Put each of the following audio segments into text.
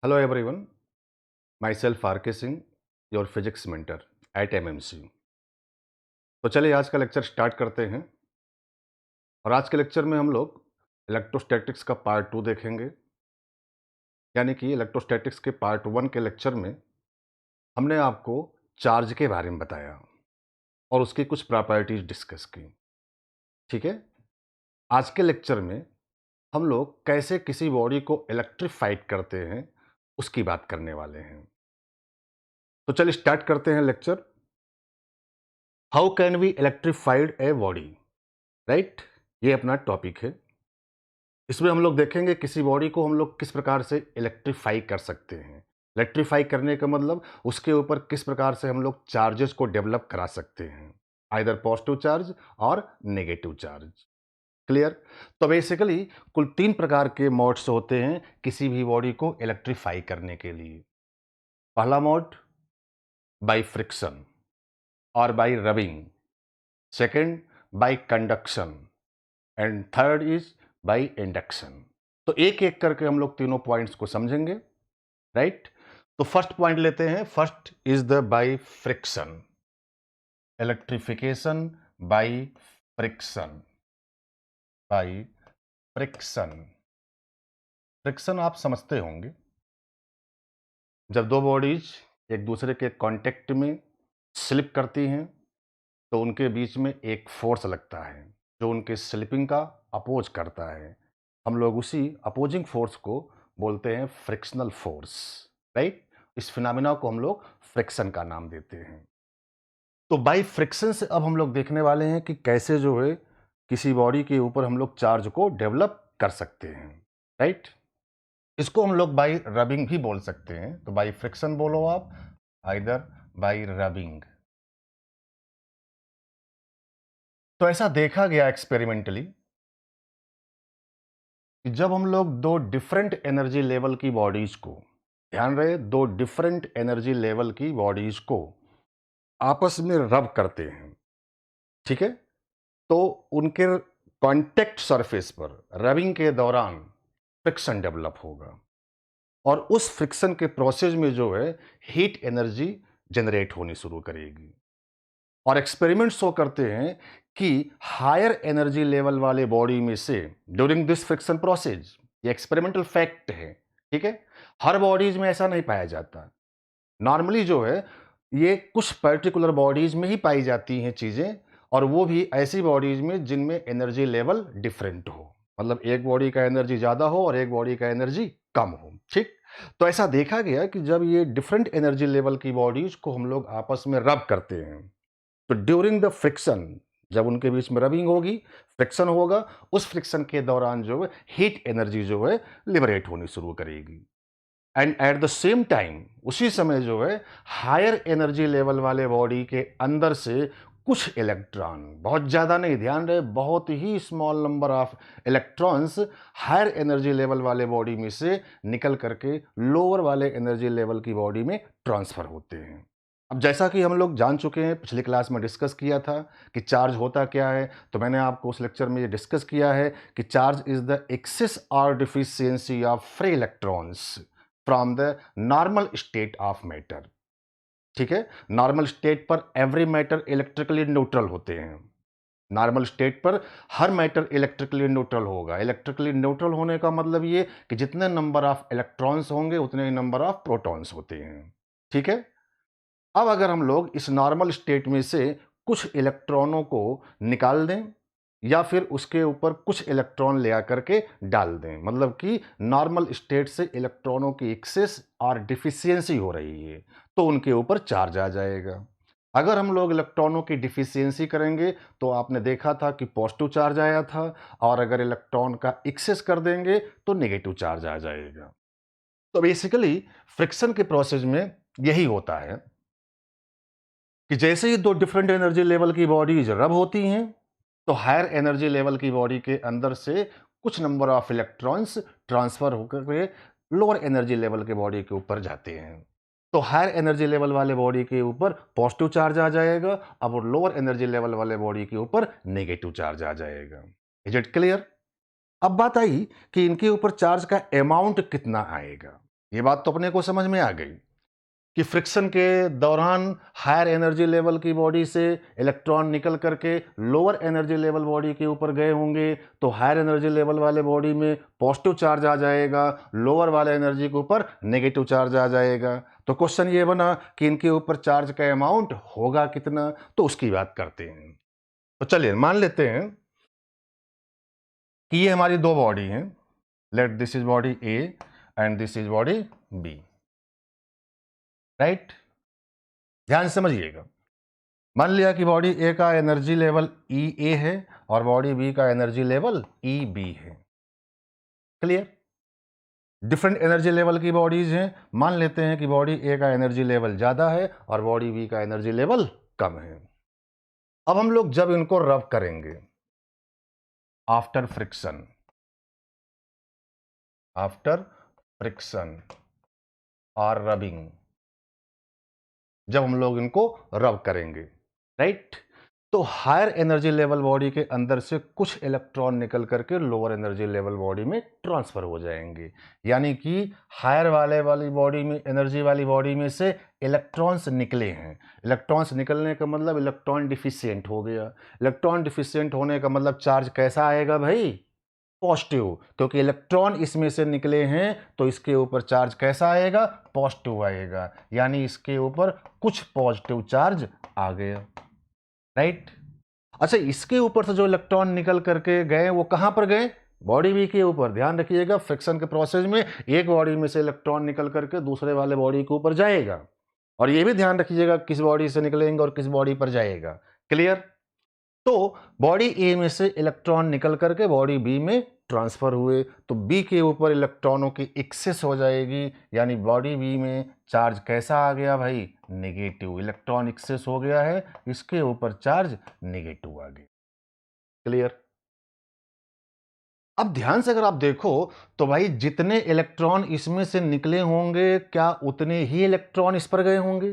Hello everyone, myself RK Singh, your physics mentor at MMC। तो चलिए आज का लेक्चर स्टार्ट करते हैं और आज के लेक्चर में हम लोग इलेक्ट्रोस्टैटिक्स का पार्ट 2 देखेंगे। यानी कि इलेक्ट्रोस्टैटिक्स के पार्ट 1 के लेक्चर में हमने आपको चार्ज के बारे में बताया और उसकी कुछ प्रॉपर्टीज डिस्कस की। ठीक है, आज के लेक्चर में हम लोग कैसे किसी बॉडी को इलेक्ट्रीफाइड करते हैं उसकी बात करने वाले हैं। तो चलिए स्टार्ट करते हैं lecture. How can we electrified a body, right? ये अपना टॉपिक है। इसमें हम लोग देखेंगे किसी बॉडी को हम लोग किस प्रकार से इलेक्ट्रीफाई कर सकते हैं। इलेक्ट्रीफाई करने का मतलब उसके ऊपर किस प्रकार से हम लोग चार्जेस को डेवलप करा सकते हैं, आइदर पॉजिटिव चार्ज और नेगेटिव चार्ज। क्लियर? तो बेसिकली कुल 3 प्रकार के मोड्स होते हैं किसी भी बॉडी को इलेक्ट्रीफाई करने के लिए। पहला मोड बाय फ्रिक्शन और bye rubbing, second by conduction and third is by induction. तो एक एक करके हम लोग तीनों पॉइंट्स को समझेंगे, राइट? तो फर्स्ट पॉइंट लेते हैं। First is the by friction, electrification by friction. By friction, friction आप समझते होंगे, जब दो बॉडीज एक दूसरे के कांटेक्ट में स्लिप करती हैं तो उनके बीच में एक फोर्स लगता है जो उनके स्लिपिंग का अपोज करता है। हम लोग उसी अपोजिंग फोर्स को बोलते हैं फ्रिक्शनल फोर्स, राइट? इस फिनोमेना को हम लोग फ्रिक्शन का नाम देते हैं। तो बाय फ्रिक्शन से अब हम लोग देखने वाले हैं कि कैसे जो है किसी बॉडी के ऊपर हम लोग चार्ज को डेवलप कर सकते हैं, राइट? इसको हम लोग बाय रबिंग भी बोल सकते हैं। तो बाय फ्रिक्शन बोलो आप, आइदर बाय रबिंग। तो ऐसा देखा गया एक्सपेरिमेंटली कि जब हम लोग दो डिफरेंट एनर्जी लेवल की बॉडीज को, ध्यान रहे, दो डिफरेंट एनर्जी लेवल की बॉडीज को आपस में रब करते हैं, ठीक है, तो उनके कांटेक्ट सरफेस पर रबिंग के दौरान फ्रिक्शन डेवलप होगा और उस फ्रिक्शन के प्रोसेस में जो है हीट एनर्जी जनरेट होनी शुरू करेगी। और एक्सपेरिमेंट शो करते हैं कि हायर एनर्जी लेवल वाले बॉडी में से ड्यूरिंग दिस फ्रिक्शन प्रोसेस, ये एक्सपेरिमेंटल फैक्ट है, ठीक है, हर बॉडीज में ऐसा नहीं पाया जाता। नॉर्मली जो है ये कुछ पर्टिकुलर बॉडीज में ही पाई जाती हैं चीजें, और वो भी ऐसी बॉडीज में जिनमें एनर्जी लेवल डिफरेंट हो, मतलब एक बॉडी का एनर्जी ज्यादा हो और एक बॉडी का एनर्जी कम हो, ठीक? तो ऐसा देखा गया कि जब ये डिफरेंट एनर्जी लेवल की बॉडीज को हम लोग आपस में रब करते हैं तो ड्यूरिंग द फ्रिक्शन, जब उनके बीच में रबिंग होगी, फ्रिक्शन होगा, उस फ्रिक्शन के दौरान जो है हीट एनर्जी जो है लिबरेट होनी शुरू करेगी। And at the same time, उसी समय जो है हायर एनर्जी लेवल वाले बॉडी के अंदर से कुछ इलेक्ट्रॉन, बहुत ज्यादा नहीं, ध्यान रहे, बहुत ही small number of electrons higher energy level वाले बॉडी में से निकल करके लोअर वाले एनर्जी लेवल की बॉडी में ट्रांसफर होते हैं। अब जैसा कि हम लोग जान चुके हैं, पिछली क्लास में डिस्कस किया था कि चार्ज होता क्या है, तो मैंने आपको उस लेक्चर में ये डिस्कस किया है कि चार्ज इज द एक्सेस और deficiency of free electrons from the normal state of matter. ठीक है, नॉर्मल स्टेट पर एवरी मैटर इलेक्ट्रिकली न्यूट्रल होते हैं। नॉर्मल स्टेट पर हर मैटर इलेक्ट्रिकली न्यूट्रल होगा। इलेक्ट्रिकली न्यूट्रल होने का मतलब ये कि जितने नंबर ऑफ इलेक्ट्रॉन्स होंगे उतने ही नंबर ऑफ प्रोटॉन्स होते हैं, ठीक है। अब अगर हम लोग इस नॉर्मल स्टेट में से कुछ इलेक्ट्रॉनों को निकाल दें या फिर उसके ऊपर कुछ इलेक्ट्रॉन ले आकर के डाल दें, मतलब कि नॉर्मल स्टेट से इलेक्ट्रॉनों की एक्सेस और डिफिशियंसी हो रही है, तो उनके ऊपर चार्ज आ जाएगा। अगर हम लोग इलेक्ट्रॉनों की डिफिशियंसी करेंगे तो आपने देखा था कि पॉजिटिव चार्ज आया था, और अगर इलेक्ट्रॉन का एक्सेस कर देंगे तो नेगेटिव चार्ज आ जाएगा। तो बेसिकली फ्रिक्शन के प्रोसेस में यही होता है कि जैसे ही दो डिफरेंट एनर्जी लेवल की बॉडीज रब होती हैं तो हायर एनर्जी लेवल की बॉडी के अंदर से कुछ नंबर ऑफ इलेक्ट्रॉन्स ट्रांसफर होकर के लोअर एनर्जी लेवल के बॉडी के ऊपर जाते हैं। तो हायर एनर्जी लेवल वाले बॉडी के ऊपर पॉजिटिव चार्ज आ जाएगा, अब लोअर एनर्जी लेवल वाले बॉडी के ऊपर नेगेटिव चार्ज आ जाएगा। Is it clear? अब बात आई कि इनके ऊपर चार्ज का अमाउंट कितना आएगा। ये बात तो अपने को समझ में आ गई कि फ्रिक्शन के दौरान हायर एनर्जी लेवल की बॉडी से इलेक्ट्रॉन निकल करके लोअर एनर्जी लेवल बॉडी के ऊपर गए होंगे, तो हायर एनर्जी लेवल वाले बॉडी में पॉजिटिव चार्ज आ जाएगा, लोअर वाले एनर्जी के ऊपर नेगेटिव चार्ज आ जाएगा। तो क्वेश्चन ये बना कि इनके ऊपर चार्ज का अमाउंट होगा कितना, तो उसकी बात करते हैं। तो चलिए मान लेते हैं कि ये हमारी दो बॉडी हैं। Let this is body A and this is body B, right. ध्यान से समझिएगा। मान लिया कि बॉडी ए का एनर्जी लेवल ई ए है और बॉडी बी का एनर्जी लेवल ई बी है। क्लियर। डिफरेंट एनर्जी लेवल की बॉडीज हैं। मान लेते हैं कि बॉडी ए का एनर्जी लेवल ज्यादा है और बॉडी बी का एनर्जी लेवल कम है। अब हम लोग जब इनको रब करेंगे आफ्टर फ्रिक्शन और रबिंग, जब हम लोग इनको रब करेंगे, राइट, तो हायर एनर्जी लेवल बॉडी के अंदर से कुछ इलेक्ट्रॉन निकल करके लोअर एनर्जी लेवल बॉडी में ट्रांसफर हो जाएंगे। यानी कि हायर वाली बॉडी में, एनर्जी वाली बॉडी में से इलेक्ट्रॉन्स निकले हैं। इलेक्ट्रॉन्स निकलने का मतलब इलेक्ट्रॉन डिफिशियंट हो गया। इलेक्ट्रॉन डिफिशियंट होने का मतलब चार्ज कैसा आएगा भाई? पॉजिटिव, क्योंकि इलेक्ट्रॉन इसमें से निकले हैं तो इसके ऊपर चार्ज कैसा आएगा? पॉजिटिव आएगा। यानी इसके ऊपर कुछ पॉजिटिव चार्ज आ गया, राइट। अच्छा, इसके ऊपर से जो इलेक्ट्रॉन निकल करके गए वो कहां पर गए? बॉडी बी के ऊपर। ध्यान रखिएगा, फ्रिक्शन के प्रोसेस में एक बॉडी में से इलेक्ट्रॉन निकल करके दूसरे वाले बॉडी के ऊपर जाएगा, और ये भी ध्यान रखिएगा किस बॉडी से निकलेंगे और किस बॉडी पर जाएगा। क्लियर। तो बॉडी ए में से इलेक्ट्रॉन निकल करके बॉडी बी में ट्रांसफर हुए, तो बी के ऊपर इलेक्ट्रॉनों की एक्सेस हो जाएगी। यानी बॉडी बी में चार्ज कैसा आ गया भाई? नेगेटिव। इलेक्ट्रॉन एक्सेस हो गया है, इसके ऊपर चार्ज नेगेटिव आ गया। क्लियर। अब ध्यान से अगर आप देखो तो भाई जितने इलेक्ट्रॉन इसमें से निकले होंगे, क्या उतने ही इलेक्ट्रॉन इस पर गए होंगे?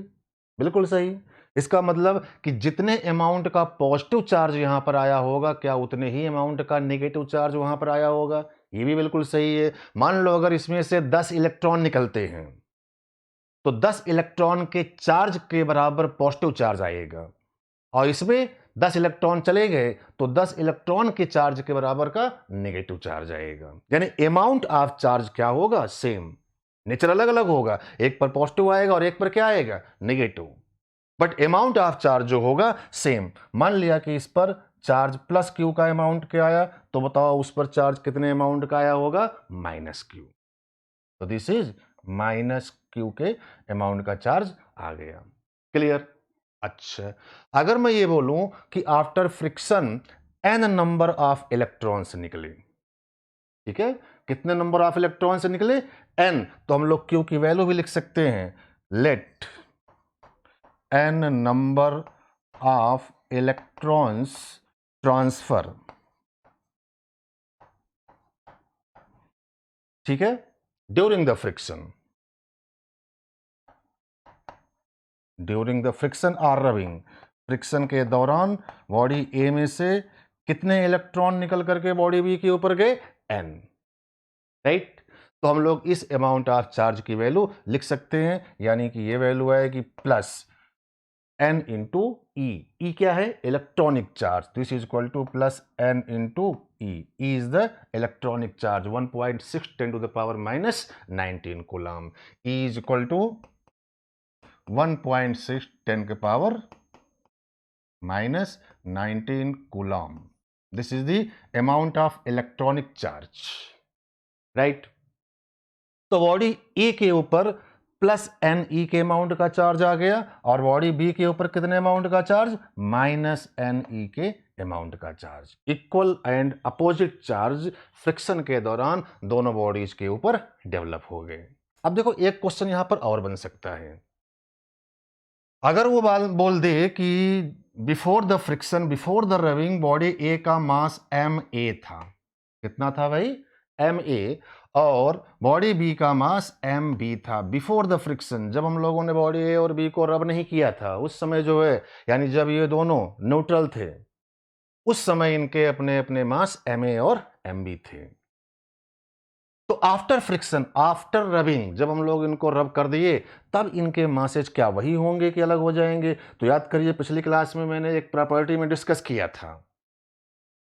बिल्कुल सही। इसका मतलब कि जितने अमाउंट का पॉजिटिव चार्ज यहां पर आया होगा, क्या उतने ही अमाउंट का नेगेटिव चार्ज वहां पर आया होगा? ये भी बिल्कुल सही है। मान लो अगर इसमें से 10 इलेक्ट्रॉन निकलते हैं तो 10 इलेक्ट्रॉन के चार्ज के बराबर पॉजिटिव चार्ज आएगा, और इसमें 10 इलेक्ट्रॉन चले गए तो 10 इलेक्ट्रॉन के चार्ज के बराबर का नेगेटिव चार्ज आएगा। यानी अमाउंट ऑफ चार्ज क्या होगा? सेम। नेचर अलग अलग होगा, एक पर पॉजिटिव आएगा और एक पर क्या आएगा? Negative, but amount of charge जो होगा सेम। मान लिया कि इस पर चार्ज प्लस क्यू का अमाउंट क्या आया, तो बताओ उस पर चार्ज कितने अमाउंट का आया होगा? Minus Q. तो दिस इज माइनस क्यू के अमाउंट का चार्ज आ गया। क्लियर। अच्छा, अगर मैं ये बोलूं कि after friction N number of electrons निकले, ठीक है, कितने नंबर ऑफ इलेक्ट्रॉन्स निकले? एन। तो हम लोग क्यू की वैल्यू भी लिख सकते हैं, let N number of electrons transfer, ठीक है, ड्यूरिंग द फ्रिक्शन और रबिंग। फ्रिक्शन के दौरान बॉडी ए में से कितने इलेक्ट्रॉन निकल करके बॉडी बी के ऊपर गए? N, right. तो हम लोग इस अमाउंट ऑफ चार्ज की वैल्यू लिख सकते हैं, यानी कि ये वैल्यू आएगी plus n into e. E क्या है? Electronic charge. This is equal to plus n into e. E is the electronic charge, 1.6 10 to the power minus 19 coulomb. E is equal to 1.6 10 के power minus 19 coulomb. This is the amount of electronic charge, right? तो body ए के ऊपर plus N E के amount का charge आ गया, और body B के ऊपर कितने अमाउंट का चार्ज? माइनस एन ई के अमाउंट का charge. Equal and opposite charge friction के दौरान दोनों बॉडीज के ऊपर डेवलप हो गए। अब देखो एक क्वेश्चन यहां पर और बन सकता है। अगर वो बोल दे कि before the friction, before the rubbing, body A का मास एम ए था। कितना था भाई? M A. और बॉडी बी का मास एम बी था बिफोर द फ्रिक्शन, जब हम लोगों ने बॉडी ए और बी को रब नहीं किया था उस समय जो है, यानी जब ये दोनों न्यूट्रल थे उस समय इनके अपने अपने मास एम ए और एम बी थे। तो आफ्टर फ्रिक्शन, आफ्टर रबिंग, जब हम लोग इनको रब कर दिए तब इनके मासेज क्या वही होंगे कि अलग हो जाएंगे? तो याद करिए पिछली क्लास में मैंने एक प्रॉपर्टी में डिस्कस किया था,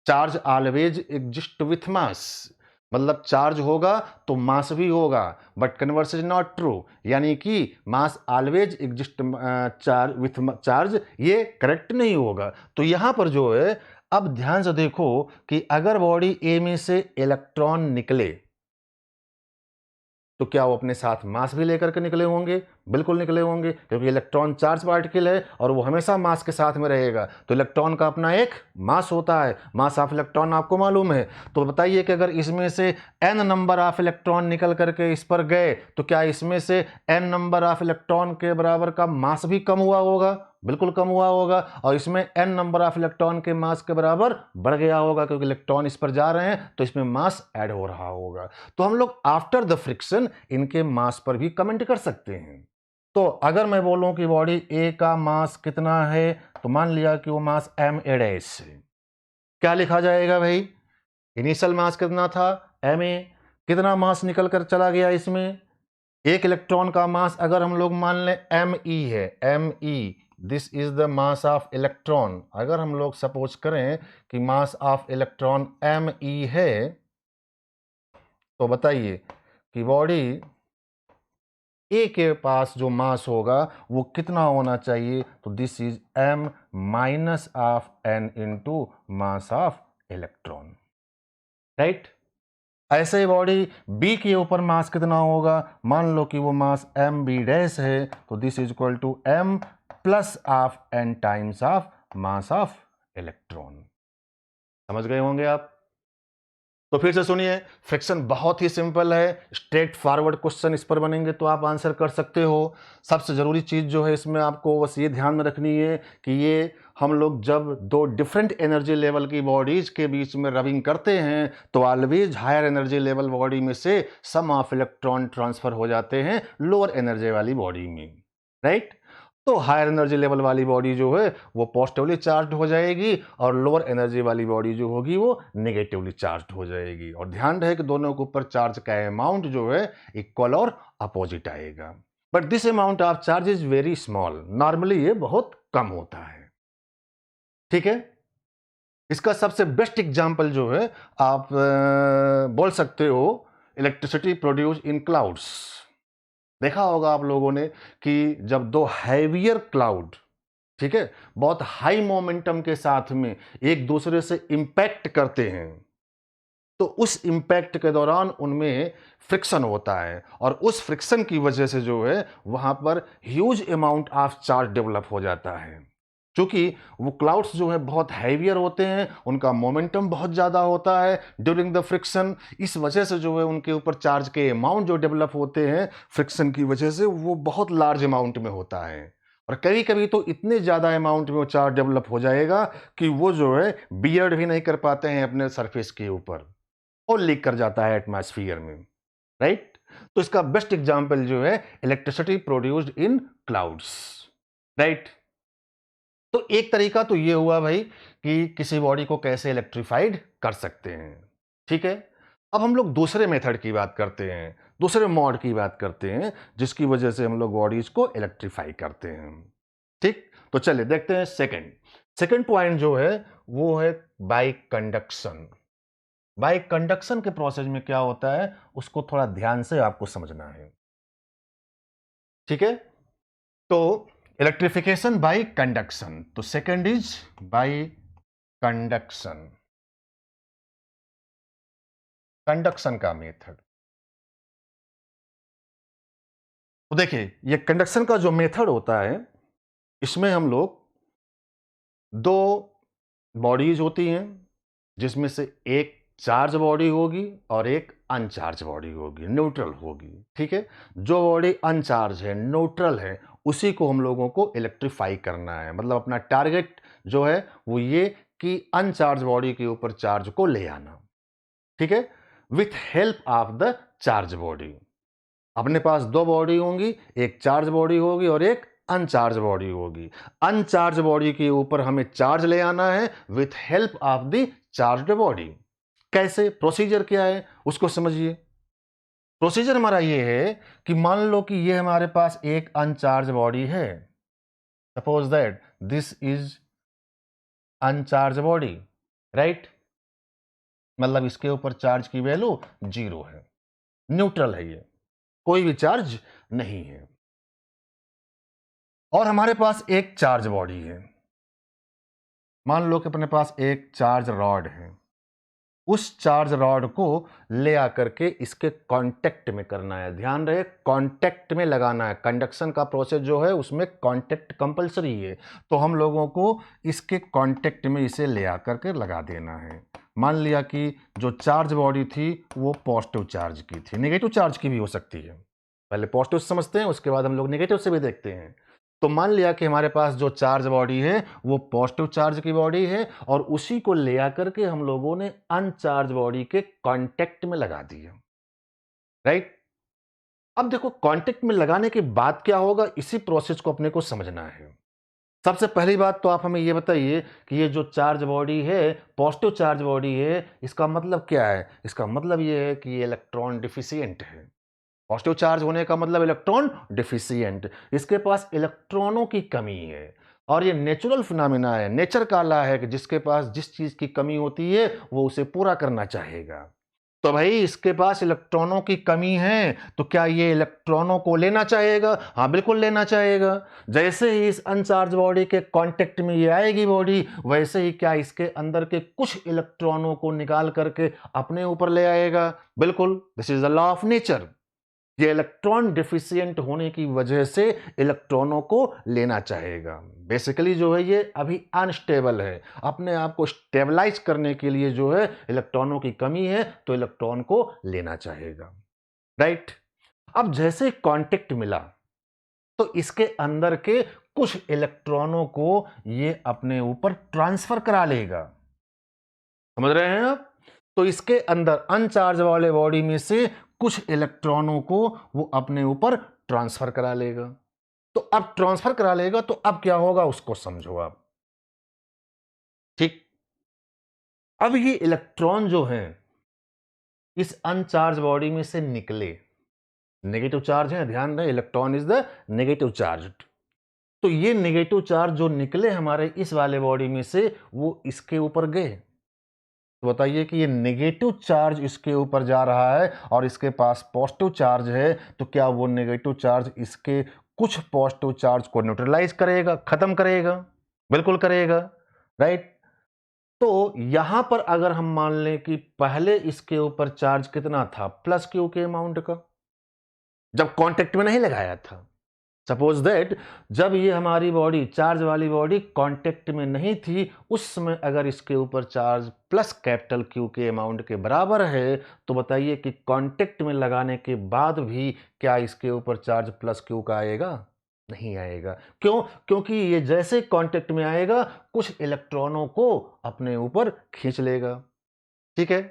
charge always exist with mass, मतलब चार्ज होगा तो मास भी होगा, but converse is not true, यानी कि mass always exist charge with charge, ये करेक्ट नहीं होगा। तो यहां पर जो है, अब ध्यान से देखो कि अगर बॉडी ए में से इलेक्ट्रॉन निकले तो क्या वो अपने साथ मास भी लेकर के निकले होंगे? बिल्कुल निकले होंगे, क्योंकि इलेक्ट्रॉन चार्ज पार्टिकल है और वो हमेशा मास के साथ में रहेगा। तो इलेक्ट्रॉन का अपना एक मास होता है, मास ऑफ इलेक्ट्रॉन आपको मालूम है। तो बताइए कि अगर इसमें से n नंबर ऑफ इलेक्ट्रॉन निकल करके इस पर गए तो क्या इसमें से n नंबर ऑफ इलेक्ट्रॉन के बराबर का मास भी कम हुआ होगा? बिल्कुल कम हुआ होगा। और इसमें n नंबर ऑफ इलेक्ट्रॉन के मास के बराबर बढ़ गया होगा, क्योंकि इलेक्ट्रॉन इस पर जा रहे हैं तो इसमें मास ऐड हो रहा होगा। तो हम लोग आफ्टर द फ्रिक्शन इनके मास पर भी कमेंट कर सकते हैं। तो अगर मैं बोलूं कि बॉडी ए का मास कितना है, तो मान लिया कि वो मास m a डैश है, क्या लिखा जाएगा भाई? इनिशियल मास कितना था? m a। कितना मास निकल कर चला गया इसमें? एक इलेक्ट्रॉन का मास अगर हम लोग मान लें m e है, m e, this is the mass of electron. अगर हम लोग सपोज करें कि मास ऑफ इलेक्ट्रॉन m e है, तो बताइए कि बॉडी ए के पास जो मास होगा वो कितना होना चाहिए? तो this is m minus of n into mass of electron, right. ऐसे ही बॉडी बी के ऊपर मास कितना होगा? मान लो कि वो मास m b डैश है, तो this is equal to m plus of n times of mass of electron. समझ गए होंगे आप? तो फिर से सुनिए, फ्रिक्शन बहुत ही सिंपल है, स्ट्रेट फॉरवर्ड क्वेश्चन इस पर बनेंगे तो आप आंसर कर सकते हो। सबसे ज़रूरी चीज़ जो है इसमें आपको बस ये ध्यान में रखनी है कि ये हम लोग जब दो डिफरेंट एनर्जी लेवल की बॉडीज के बीच में रबिंग करते हैं तो always higher energy level body में से सम ऑफ इलेक्ट्रॉन ट्रांसफर हो जाते हैं लोअर एनर्जी वाली बॉडी में, राइट। तो हायर एनर्जी लेवल वाली बॉडी जो है वो पॉजिटिवली चार्ज हो जाएगी और लोअर एनर्जी वाली बॉडी जो होगी वो नेगेटिवली चार्ज हो जाएगी। और ध्यान रहे कि दोनों के ऊपर चार्ज का अमाउंट जो है इक्वल और अपोजिट आएगा, but this amount of charge is very small, normally ये बहुत कम होता है, ठीक है। इसका सबसे बेस्ट एग्जांपल जो है आप बोल सकते हो इलेक्ट्रिसिटी प्रोड्यूस इन क्लाउड्स। देखा होगा आप लोगों ने कि जब दो हैवियर क्लाउड, ठीक है, बहुत हाई मोमेंटम के साथ में एक दूसरे से इंपैक्ट करते हैं तो उस इंपैक्ट के दौरान उनमें फ्रिक्शन होता है और उस फ्रिक्शन की वजह से जो है वहां पर huge amount of charge develop हो जाता है। क्योंकि वो क्लाउड्स जो है बहुत हैवियर होते हैं, उनका मोमेंटम बहुत ज़्यादा होता है ड्यूरिंग द फ्रिक्शन, इस वजह से जो है उनके ऊपर चार्ज के अमाउंट जो डेवलप होते हैं फ्रिक्शन की वजह से वो बहुत लार्ज अमाउंट में होता है। और कभी कभी तो इतने ज़्यादा अमाउंट में वो चार्ज डेवलप हो जाएगा कि वो जो है बियर्ड भी नहीं कर पाते हैं अपने सरफेस के ऊपर और लीक कर जाता है एटमॉस्फेयर में, राइट। तो इसका बेस्ट एग्जांपल जो है electricity produced in clouds, right. तो एक तरीका तो ये हुआ भाई कि किसी बॉडी को कैसे इलेक्ट्रीफाइड कर सकते हैं, ठीक है। अब हम लोग दूसरे मेथड की बात करते हैं, दूसरे मोड की बात करते हैं जिसकी वजह से हम लोग बॉडीज को इलेक्ट्रीफाई करते हैं, ठीक। तो चलिए देखते हैं सेकंड सेकंड पॉइंट जो है वो है बाय कंडक्शन। बाय कंडक्शन के प्रोसेस में क्या होता है उसको थोड़ा ध्यान से आपको समझना है, ठीक है। तो इलेक्ट्रिफिकेशन बाय कंडक्शन, तो second is by conduction, conduction का मेथड। तो देखिए ये कंडक्शन का जो मेथड होता है इसमें हम लोग दो बॉडीज होती हैं जिसमें से एक चार्ज बॉडी होगी और एक अनचार्ज बॉडी होगी, न्यूट्रल होगी, ठीक है। जो बॉडी अनचार्ज है, न्यूट्रल है, उसी को हम लोगों को इलेक्ट्रीफाई करना है। मतलब अपना टारगेट जो है वो ये कि अनचार्ज बॉडी के ऊपर चार्ज को ले आना, ठीक है, with help of the charge body. अपने पास दो बॉडी होंगी, एक चार्ज बॉडी होगी और एक अनचार्ज बॉडी होगी। अनचार्ज बॉडी के ऊपर हमें चार्ज ले आना है with help of the charged body. कैसे? प्रोसीजर क्या है उसको समझिए। प्रोसीजर हमारा ये है कि मान लो कि ये हमारे पास एक अनचार्ज बॉडी है, suppose that this is uncharged body, right, मतलब इसके ऊपर चार्ज की वैल्यू 0 है, न्यूट्रल है, ये कोई भी चार्ज नहीं है। और हमारे पास एक चार्ज बॉडी है, मान लो कि अपने पास एक चार्ज रॉड है, उस चार्ज रॉड को ले आकर के इसके कांटेक्ट में करना है। ध्यान रहे, कांटेक्ट में लगाना है। कंडक्शन का प्रोसेस जो है उसमें कांटेक्ट कंपलसरी है, तो हम लोगों को इसके कांटेक्ट में इसे ले आकर के लगा देना है। मान लिया कि जो चार्ज बॉडी थी वो पॉजिटिव चार्ज की थी, नेगेटिव चार्ज की भी हो सकती है। पहले पॉजिटिव समझते हैं, उसके बाद हम लोग नेगेटिव से भी देखते हैं। तो मान लिया कि हमारे पास जो चार्ज बॉडी है वो पॉजिटिव चार्ज की बॉडी है, और उसी को ले आकर के हम लोगों ने अनचार्ज बॉडी के कांटेक्ट में लगा दिया, राइट। अब देखो, कांटेक्ट में लगाने के बाद क्या होगा, इसी प्रोसेस को अपने को समझना है। सबसे पहली बात तो आप हमें ये बताइए कि ये जो चार्ज बॉडी है, पॉजिटिव चार्ज बॉडी है, इसका मतलब क्या है? इसका मतलब ये है कि ये इलेक्ट्रॉन डिफिशिएंट है। पॉजिटिव चार्ज होने का मतलब इलेक्ट्रॉन डिफिशिएंट, इसके पास इलेक्ट्रॉनों की कमी है। और ये नेचुरल फिनोमेना है, नेचर का लॉ है कि जिसके पास जिस चीज की कमी होती है वो उसे पूरा करना चाहेगा। तो भाई इसके पास इलेक्ट्रॉनों की कमी है, तो क्या ये इलेक्ट्रॉनों को लेना चाहेगा? हाँ, बिल्कुल लेना चाहेगा। जैसे ही इस अनचार्ज बॉडी के कांटेक्ट में ये आएगी बॉडी, वैसे ही क्या इसके अंदर के कुछ इलेक्ट्रॉनों को निकाल करके अपने ऊपर ले आएगा। बिल्कुल, this is the law of nature. ये इलेक्ट्रॉन डिफिशिएंट होने की वजह से इलेक्ट्रॉनों को लेना चाहेगा। बेसिकली जो है ये अभी अनस्टेबल है, अपने आप को स्टेबलाइज करने के लिए जो है इलेक्ट्रॉनों की कमी है, तो इलेक्ट्रॉन को लेना चाहेगा, राइट। अब जैसे कांटेक्ट मिला तो इसके अंदर के कुछ इलेक्ट्रॉनों को ये अपने ऊपर ट्रांसफर करा लेगा। समझ रहे हैं आप? तो इसके अंदर अनचार्ज वाले बॉडी में से कुछ इलेक्ट्रॉनों को वो अपने ऊपर ट्रांसफर करा लेगा। तो अब ट्रांसफर करा लेगा तो अब क्या होगा उसको समझो आप, ठीक। अब ये इलेक्ट्रॉन जो हैं इस अनचार्ज बॉडी में से निकले, नेगेटिव चार्ज है, ध्यान रहे, electron is the negative charge. तो ये नेगेटिव चार्ज जो निकले हमारे इस वाले बॉडी में से वो इसके ऊपर गए। तो बताइए कि ये नेगेटिव चार्ज इसके ऊपर जा रहा है और इसके पास पॉजिटिव चार्ज है, तो क्या वो नेगेटिव चार्ज इसके कुछ पॉजिटिव चार्ज को न्यूट्रलाइज करेगा, खत्म करेगा? बिल्कुल करेगा, राइट। तो यहां पर अगर हम मान लें कि पहले इसके ऊपर चार्ज कितना था, प्लस क्यू के अमाउंट का, जब कांटेक्ट में नहीं लगाया था। सपोज दैट जब ये हमारी बॉडी, चार्ज वाली बॉडी कांटेक्ट में नहीं थी, उस समय अगर इसके ऊपर चार्ज प्लस कैपिटल क्यू के अमाउंट के बराबर है, तो बताइए कि कांटेक्ट में लगाने के बाद भी क्या इसके ऊपर चार्ज प्लस क्यू का आएगा? नहीं आएगा। क्यों? क्योंकि ये जैसे कांटेक्ट में आएगा कुछ इलेक्ट्रॉनों को अपने ऊपर खींच लेगा, ठीक है।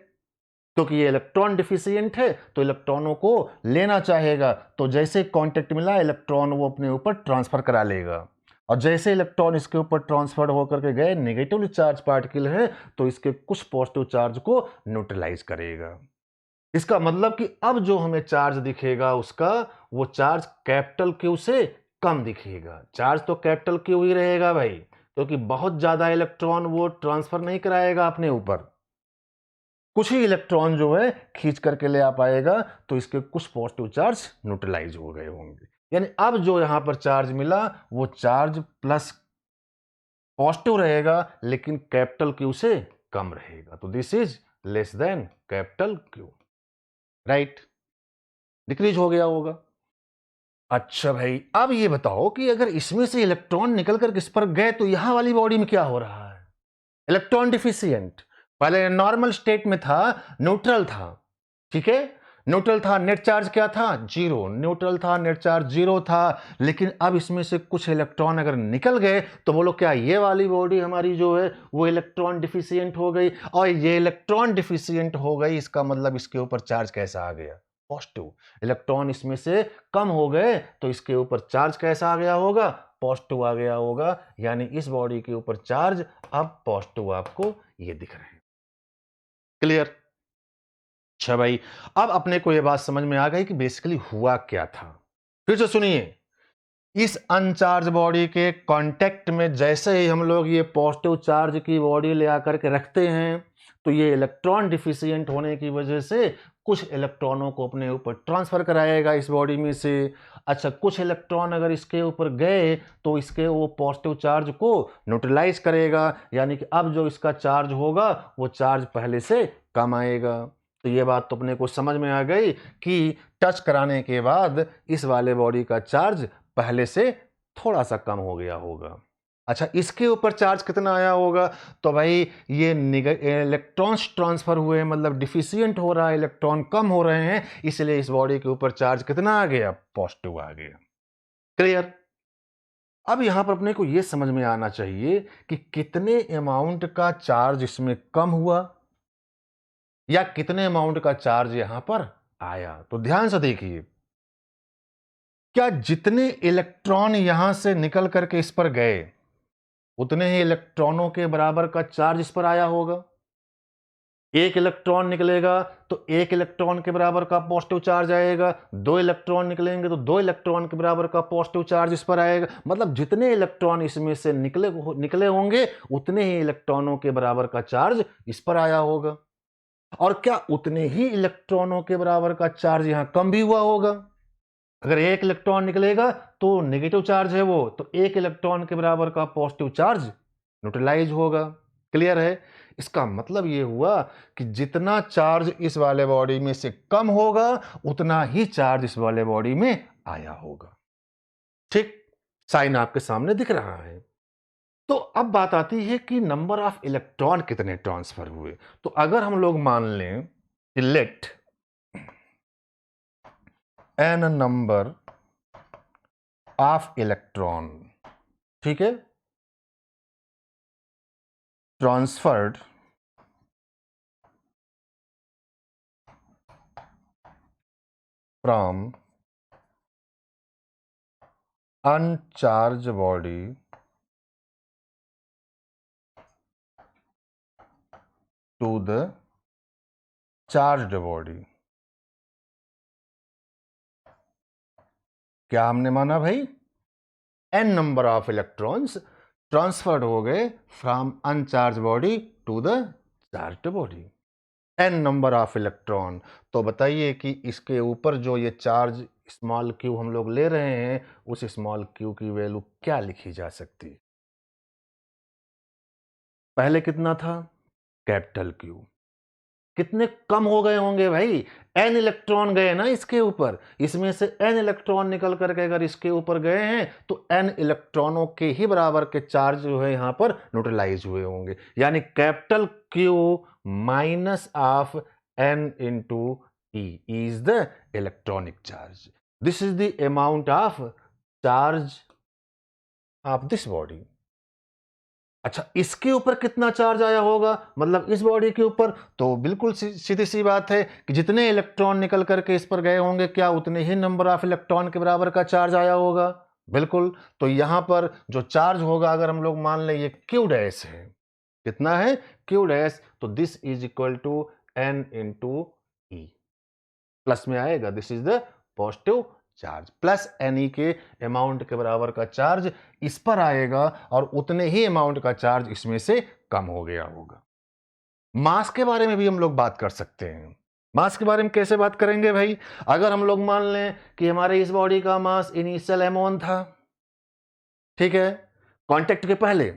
क्योंकि ये इलेक्ट्रॉन डिफिशिएंट है तो इलेक्ट्रॉनों को लेना चाहेगा, तो जैसे कांटेक्ट मिला इलेक्ट्रॉन वो अपने ऊपर ट्रांसफर करा लेगा। और जैसे इलेक्ट्रॉन इसके ऊपर ट्रांसफर होकर के गए, नेगेटिवली चार्ज पार्टिकल है, तो इसके कुछ पॉजिटिव चार्ज को न्यूट्रलाइज करेगा। इसका मतलब कि अब जो हमें चार्ज दिखेगा उसका, वो चार्ज कैपिटल क्यू से कम दिखेगा। चार्ज तो कैपिटल क्यू ही रहेगा भाई, क्योंकि बहुत ज्यादा इलेक्ट्रॉन वो ट्रांसफर नहीं कराएगा अपने ऊपर, कुछ ही इलेक्ट्रॉन जो है खींच करके ले आ पाएगा, तो इसके कुछ पॉजिटिव चार्ज न्यूट्रलाइज हो गए होंगे। यानी अब जो यहां पर चार्ज मिला वो चार्ज प्लस पॉजिटिव रहेगा, लेकिन कैपिटल क्यू से कम रहेगा, तो this is less than capital Q, right. Decrease हो गया होगा। अच्छा भाई, अब ये बताओ कि अगर इसमें से इलेक्ट्रॉन निकल कर किस पर गए तो यहां वाली बॉडी में क्या हो रहा है? इलेक्ट्रॉन डिफिशिएंट, पहले नॉर्मल स्टेट में था, न्यूट्रल था, ठीक है। न्यूट्रल था, नेट चार्ज क्या था? जीरो। न्यूट्रल था, नेट चार्ज जीरो था, लेकिन अब इसमें से कुछ इलेक्ट्रॉन अगर निकल गए तो बोलो क्या ये वाली बॉडी हमारी जो है वो इलेक्ट्रॉन डिफिशिएंट हो गई? और ये इलेक्ट्रॉन डिफिशिएंट हो गई, इसका मतलब इसके ऊपर चार्ज कैसा आ गया? पॉजिटिव। इलेक्ट्रॉन इसमें से कम हो गए तो इसके ऊपर चार्ज कैसा आ गया होगा? पॉजिटिव आ गया होगा। यानी इस बॉडी के ऊपर चार्ज अब पॉजिटिव आपको ये दिख रहे हैं। क्लियर? अच्छा भाई, अब अपने को ये बात समझ में आ गई कि बेसिकली हुआ क्या था। फिर से सुनिए, इस अनचार्ज बॉडी के कांटेक्ट में जैसे ही हम लोग ये पॉजिटिव चार्ज की बॉडी ले आकर के रखते हैं, तो ये इलेक्ट्रॉन डिफिशिएंट होने की वजह से कुछ इलेक्ट्रॉनों को अपने ऊपर ट्रांसफर कराएगा इस बॉडी में से। अच्छा, कुछ इलेक्ट्रॉन अगर इसके ऊपर गए तो इसके वो पॉजिटिव चार्ज को न्यूट्रलाइज करेगा, यानी कि अब जो इसका चार्ज होगा वो चार्ज पहले से कम आएगा। तो ये बात तो अपने को समझ में आ गई कि टच कराने के बाद इस वाले बॉडी का चार्ज पहले से थोड़ा सा कम हो गया होगा। अच्छा, इसके ऊपर चार्ज कितना आया होगा? तो भाई ये इलेक्ट्रॉन्स ट्रांसफर हुए, मतलब डिफिशिएंट हो रहा है, इलेक्ट्रॉन कम हो रहे हैं, इसलिए इस बॉडी के ऊपर चार्ज कितना आ गया? पॉजिटिव आ गया। क्लियर? अब यहां पर अपने को यह समझ में आना चाहिए कि कितने अमाउंट का चार्ज इसमें कम हुआ या कितने अमाउंट का चार्ज यहां पर आया। तो ध्यान से देखिए, क्या जितने इलेक्ट्रॉन यहां से निकल करके इस पर गए उतने ही इलेक्ट्रॉनों के बराबर का चार्ज इस पर आया होगा? एक इलेक्ट्रॉन निकलेगा तो एक इलेक्ट्रॉन के बराबर का पॉजिटिव चार्ज आएगा, दो इलेक्ट्रॉन निकलेंगे तो दो इलेक्ट्रॉन के बराबर का पॉजिटिव चार्ज इस पर आएगा। मतलब जितने इलेक्ट्रॉन इसमें से निकले होंगे उतने ही इलेक्ट्रॉनों के बराबर का चार्ज इस पर आया होगा। और क्या उतने ही इलेक्ट्रॉनों के बराबर का चार्ज यहां कम भी हुआ होगा? अगर एक इलेक्ट्रॉन निकलेगा तो नेगेटिव चार्ज है वो, तो एक इलेक्ट्रॉन के बराबर का पॉजिटिव चार्ज न्यूट्रलाइज होगा। क्लियर है? इसका मतलब ये हुआ कि जितना चार्ज इस वाले बॉडी में से कम होगा उतना ही चार्ज इस वाले बॉडी में आया होगा। ठीक, साइन आपके सामने दिख रहा है। तो अब बात आती है कि नंबर ऑफ इलेक्ट्रॉन कितने ट्रांसफर हुए। तो अगर हम लोग मान लें कि let N number of electron, ठीक है, transferred from uncharged body to the charged body. क्या हमने माना भाई? N number of electrons transferred हो गए from uncharged body to the charged body. N number of electron, तो बताइए कि इसके ऊपर जो ये चार्ज स्मॉल क्यू हम लोग ले रहे हैं उस स्मॉल क्यू की वैल्यू क्या लिखी जा सकती है? पहले कितना था? Capital Q. कितने कम हो गए होंगे भाई? एन इलेक्ट्रॉन गए ना इसके ऊपर, इसमें से एन इलेक्ट्रॉन निकल करके अगर इसके ऊपर गए हैं तो एन इलेक्ट्रॉनों के ही बराबर के चार्ज जो है यहां पर न्यूट्रलाइज हुए होंगे, यानी capital q minus of n into e is the electronic charge. This is the amount of charge of this body. अच्छा, इसके ऊपर कितना चार्ज आया होगा, मतलब इस बॉडी के ऊपर? तो बिल्कुल सीधी सी बात है कि जितने इलेक्ट्रॉन निकल करके इस पर गए होंगे क्या उतने ही नंबर ऑफ इलेक्ट्रॉन के बराबर का चार्ज आया होगा? बिल्कुल। तो यहां पर जो चार्ज होगा अगर हम लोग मान लें ये क्यू डैश है, कितना है? क्यू डैश, तो this is equal to n into e, plus में आएगा, this is the positive charge, plus n के अमाउंट के बराबर का चार्ज इस पर आएगा और उतने ही अमाउंट का चार्ज इसमें से कम हो गया होगा। मास के बारे में भी हम लोग बात कर सकते हैं। मास के बारे में कैसे बात करेंगे भाई? अगर हम लोग मान लें कि हमारे इस बॉडी का मास इनिशियल m1 था, ठीक है, कांटेक्ट के पहले,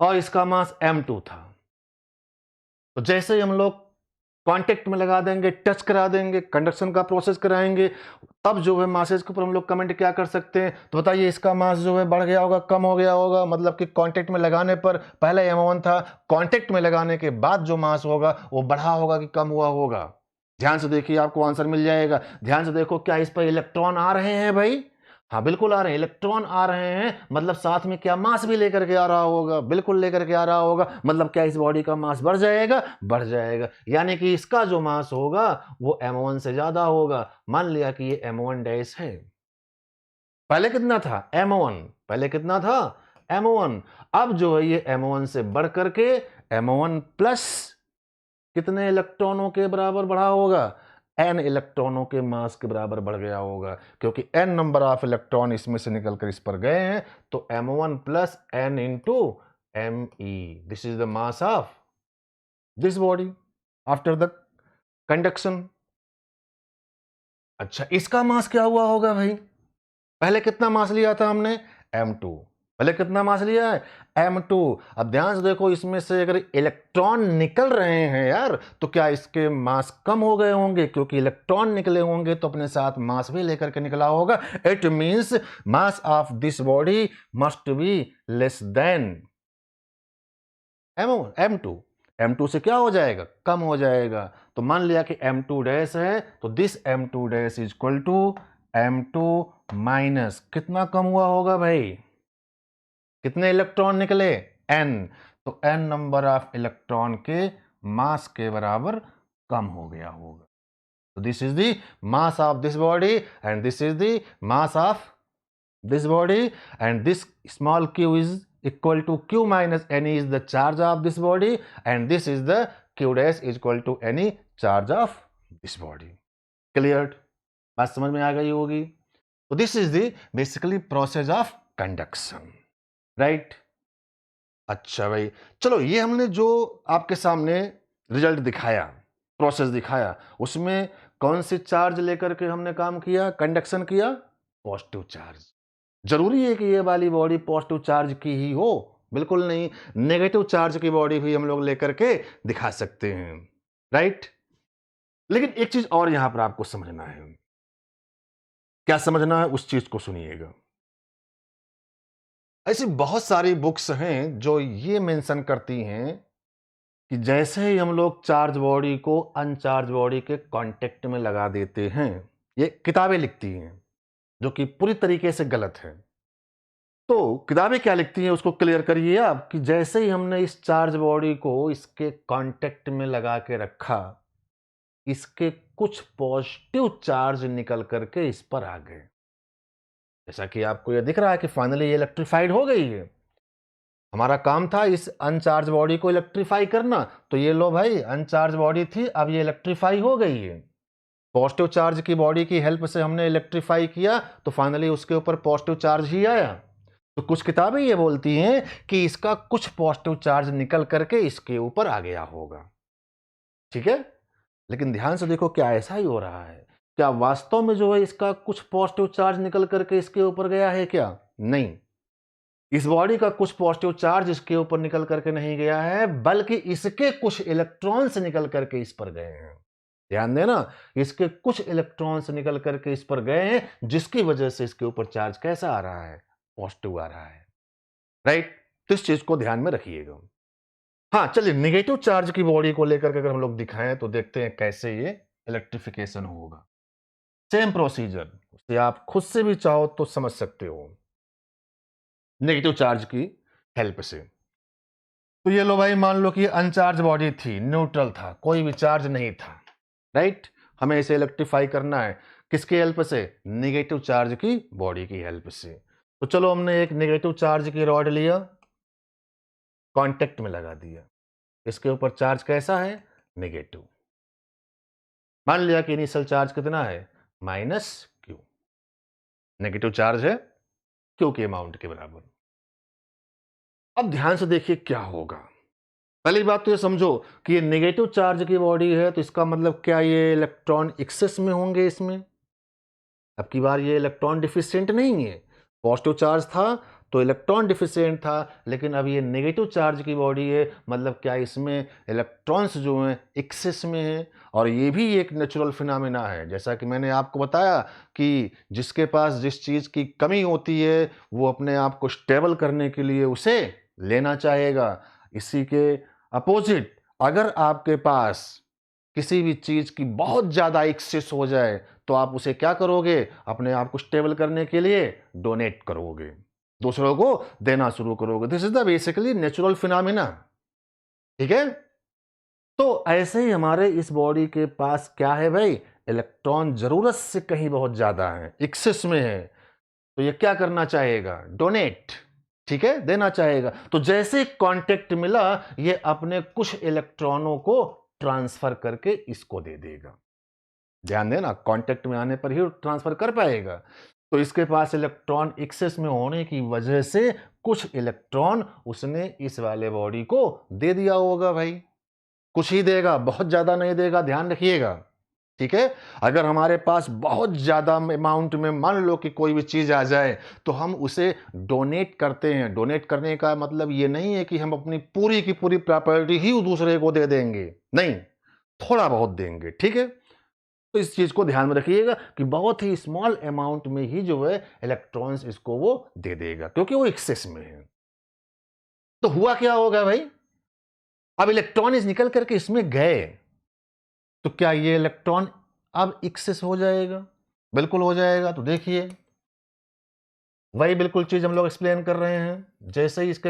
और इसका मास m2 था। तो जैसे ही हम लोग कांटेक्ट में लगा देंगे, टच करा देंगे, कंडक्शन का प्रोसेस कराएंगे, तब जो है मासेज के ऊपर हम लोग कमेंट क्या कर सकते हैं? तो बताइए, इसका मास जो है बढ़ गया होगा, कम हो गया होगा? मतलब कि कांटेक्ट में लगाने पर पहले m1 था, कांटेक्ट में लगाने के बाद जो मास होगा वो बढ़ा होगा कि कम हुआ होगा? ध्यान से देखिए, आपको आंसर मिल जाएगा। ध्यान से देखो, क्या इस पर इलेक्ट्रॉन आ रहे हैं भाई? हाँ बिल्कुल आ रहे हैं, इलेक्ट्रॉन आ रहे हैं, मतलब साथ में क्या मास भी लेकर के आ रहा होगा? बिल्कुल लेकर के आ रहा होगा। मतलब क्या इस बॉडी का मास बढ़ जाएगा? बढ़ जाएगा, यानी कि इसका जो मास होगा वो m1 से ज्यादा होगा। मान लिया कि ये m1 डैश है, पहले कितना था? m1, पहले कितना था? m1। अब जो है ये m1 से बढ़ करके m1 प्लस कितने इलेक्ट्रॉनों के बराबर बढ़ा होगा? n इलेक्ट्रॉनों के मास के बराबर बढ़ गया होगा, क्योंकि n नंबर ऑफ इलेक्ट्रॉन इसमें से निकलकर इस पर गए हैं, तो m1 plus n into me, this is the mass of this body after the conduction. अच्छा, इसका मास क्या हुआ होगा भाई? पहले कितना मास लिया था हमने? m2। पहले कितना मास लिया है? m2। अब ध्यान से देखो, इसमें से अगर इलेक्ट्रॉन निकल रहे हैं यार, तो क्या इसके मास कम हो गए होंगे? क्योंकि इलेक्ट्रॉन निकले होंगे तो अपने साथ मास भी लेकर के निकला होगा। It means mass of this body must be less than m2। m2 से क्या हो जाएगा? कम हो जाएगा। तो मान लिया कि m2 डैश है, तो this m2 dash is equal to m2 minus कितना कम हुआ होगा भाई? कितने इलेक्ट्रॉन निकले? n। तो n नंबर ऑफ इलेक्ट्रॉन के मास के बराबर कम हो गया होगा। तो this is the mass of this body and this is the mass of this body, and this small q is equal to q minus ne is the charge of this body, and this is the q dash is equal to any charge of this body. Cleared? बात समझ में आ गई होगी। तो this is the basically process of conduction, right? अच्छा भाई, चलो ये हमने जो आपके सामने रिजल्ट दिखाया, प्रोसेस दिखाया, उसमें कौन सी चार्ज लेकर के हमने काम किया, कंडक्शन किया? Positive charge. जरूरी है कि ये वाली बॉडी पॉजिटिव चार्ज की ही हो? बिल्कुल नहीं, नेगेटिव चार्ज की बॉडी भी हम लोग लेकर के दिखा सकते हैं, राइट? लेकिन एक चीज और यहां पर आपको समझना है। क्या समझना है? उस चीज को सुनिएगा। ऐसी बहुत सारी बुक्स हैं जो ये मेंशन करती हैं कि जैसे ही हम लोग चार्ज बॉडी को अनचार्ज बॉडी के कांटेक्ट में लगा देते हैं, ये किताबें लिखती हैं, जो कि पूरी तरीके से गलत है। तो किताबें क्या लिखती हैं उसको क्लियर करिए आप, कि जैसे ही हमने इस चार्ज बॉडी को इसके कांटेक्ट में लगा के रखा, इसके कुछ पॉजिटिव चार्ज निकल करके इस पर आ गए। जैसा कि आपको यह दिख रहा है कि फाइनली ये इलेक्ट्रीफाइड हो गई है। हमारा काम था इस अनचार्ज बॉडी को इलेक्ट्रीफाई करना, तो ये लो भाई, अनचार्ज बॉडी थी, अब ये इलेक्ट्रीफाई हो गई है। पॉजिटिव चार्ज की बॉडी की हेल्प से हमने इलेक्ट्रीफाई किया, तो फाइनली उसके ऊपर पॉजिटिव चार्ज ही आया। तो कुछ किताबें ये बोलती हैं कि इसका कुछ पॉजिटिव चार्ज निकल करके इसके ऊपर आ गया होगा, ठीक है? लेकिन ध्यान से देखो, क्या ऐसा ही हो रहा है? क्या वास्तव में जो है इसका कुछ पॉजिटिव चार्ज निकल करके इसके ऊपर गया है क्या? नहीं, इस बॉडी का कुछ पॉजिटिव चार्ज इसके ऊपर निकल करके नहीं गया है, बल्कि इसके कुछ इलेक्ट्रॉन्स निकल करके इस पर गए हैं। ध्यान देना, इसके कुछ इलेक्ट्रॉन्स निकल करके इस पर गए हैं, जिसकी वजह से इसके ऊपर चार्ज कैसा आ रहा है? पॉजिटिव आ रहा है, राइट? तो इस चीज को ध्यान में रखिएगा। हाँ, चलिए, नेगेटिव चार्ज की बॉडी को लेकर के अगर हम लोग दिखाएं तो देखते हैं कैसे ये इलेक्ट्रिफिकेशन होगा। सेम प्रोसीजर, उसे आप खुद से भी चाहो तो समझ सकते हो नेगेटिव चार्ज की हेल्प से। तो ये लो भाई, मान लो कि अनचार्ज बॉडी थी, न्यूट्रल था, कोई भी चार्ज नहीं था, राइट? हमें इसे इलेक्ट्रीफाई करना है, किसकी हेल्प से? नेगेटिव चार्ज की बॉडी की हेल्प से। तो चलो, हमने एक नेगेटिव चार्ज की रॉड लिया, कांटेक्ट में लगा दिया, इसके ऊपर चार्ज कैसा है? नेगेटिव। मान लिया कि इनिशियल चार्ज कितना है? Minus Q. नेगेटिव चार्ज है क्यू के अमाउंट के बराबर। अब ध्यान से देखिए क्या होगा। पहली बात तो ये समझो कि ये नेगेटिव चार्ज की बॉडी है, तो इसका मतलब क्या ये इलेक्ट्रॉन एक्सेस में होंगे इसमें? अब की बार ये इलेक्ट्रॉन डिफिशिएंट नहीं है। पॉजिटिव चार्ज था तो इलेक्ट्रॉन डिफिशिएंट था, लेकिन अब ये नेगेटिव चार्ज की बॉडी है, मतलब क्या इसमें इलेक्ट्रॉन्स जो हैं एक्सेस में हैं? और ये भी एक नेचुरल फिनोमेना है, जैसा कि मैंने आपको बताया कि जिसके पास जिस चीज़ की कमी होती है वो अपने आप को स्टेबल करने के लिए उसे लेना चाहेगा। इसी के अपोजिट, अगर आपके पास किसी भी चीज़ की बहुत ज़्यादा एक्सेस हो जाए तो आप उसे क्या करोगे? अपने आप को स्टेबल करने के लिए डोनेट करोगे, दूसरों को देना शुरू करोगे। This is the basically natural phenomena, ठीक है? तो ऐसे ही हमारे इस बॉडी के पास क्या है भाई? इलेक्ट्रॉन जरूरत से कहीं बहुत ज्यादा है, एक्सेस में है, तो ये क्या करना चाहेगा? डोनेट, ठीक है, देना चाहेगा। तो जैसे कांटेक्ट मिला, ये अपने कुछ इलेक्ट्रॉनों को ट्रांसफर करके इसको दे देगा। ध्यान देना, कांटेक्ट में आने पर ही ट्रांसफर कर पाएगा। तो इसके पास इलेक्ट्रॉन एक्सेस में होने की वजह से कुछ इलेक्ट्रॉन उसने इस वाले बॉडी को दे दिया होगा भाई। कुछ ही देगा, बहुत ज्यादा नहीं देगा, ध्यान रखिएगा, ठीक है। अगर हमारे पास बहुत ज्यादा अमाउंट में मान लो कि कोई भी चीज आ जाए तो हम उसे डोनेट करते हैं। डोनेट करने का मतलब ये नहीं है कि हम अपनी पूरी की पूरी प्रॉपर्टी ही दूसरे को दे देंगे, नहीं, थोड़ा बहुत देंगे, ठीक है। तो इस चीज को ध्यान में रखिएगा कि बहुत ही स्मॉल अमाउंट में ही जो है इलेक्ट्रॉन्स इसको वो दे देगा, क्योंकि वो एक्सेस में है। तो हुआ क्या होगा भाई, अब इलेक्ट्रॉन निकल करके इसमें गए, तो क्या ये इलेक्ट्रॉन अब एक्सेस हो जाएगा? बिल्कुल हो जाएगा। तो देखिए, वही बिल्कुल चीज हम लोग एक्सप्लेन कर रहे हैं। जैसे ही इसके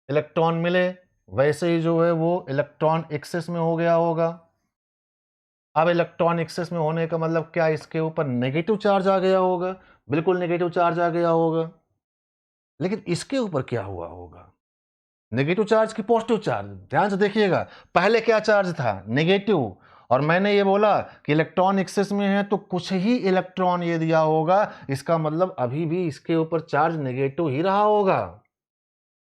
इलेक्ट्रॉन मिले वैसे ही जो है वो इलेक्ट्रॉन एक्सेस में हो गया होगा। अब इलेक्ट्रॉन एक्सेस में होने का मतलब क्या, इसके ऊपर नेगेटिव चार्ज आ गया होगा, बिल्कुल नेगेटिव चार्ज आ गया होगा। लेकिन इसके ऊपर क्या हुआ होगा, नेगेटिव चार्ज की पॉजिटिव चार्ज। ध्यान से देखिएगा, पहले क्या चार्ज था, नेगेटिव, और मैंने ये बोला कि इलेक्ट्रॉन एक्सेस में है तो कुछ ही इलेक्ट्रॉन ये दिया होगा, इसका मतलब अभी भी इसके ऊपर चार्ज नेगेटिव ही रहा होगा,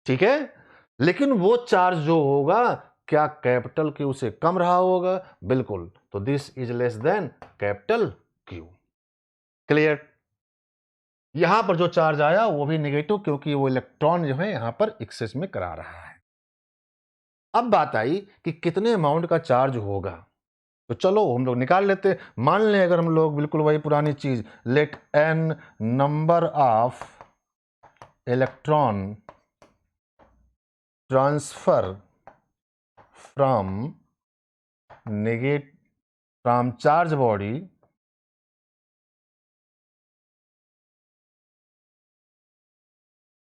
ठीक है। लेकिन वो चार्ज जो होगा क्या कैपिटल क्यू से कम रहा होगा, बिल्कुल। तो this is less than capital Q. Clear? यहां पर जो चार्ज आया वो भी नेगेटिव, क्योंकि वो इलेक्ट्रॉन जो है यहां पर एक्सेस में करा रहा है। अब बात आई कि कितने अमाउंट का चार्ज होगा, तो चलो हम लोग निकाल लेते हैं। मान लें अगर हम लोग बिल्कुल वही पुरानी चीज, let N number of electron transfer from charge body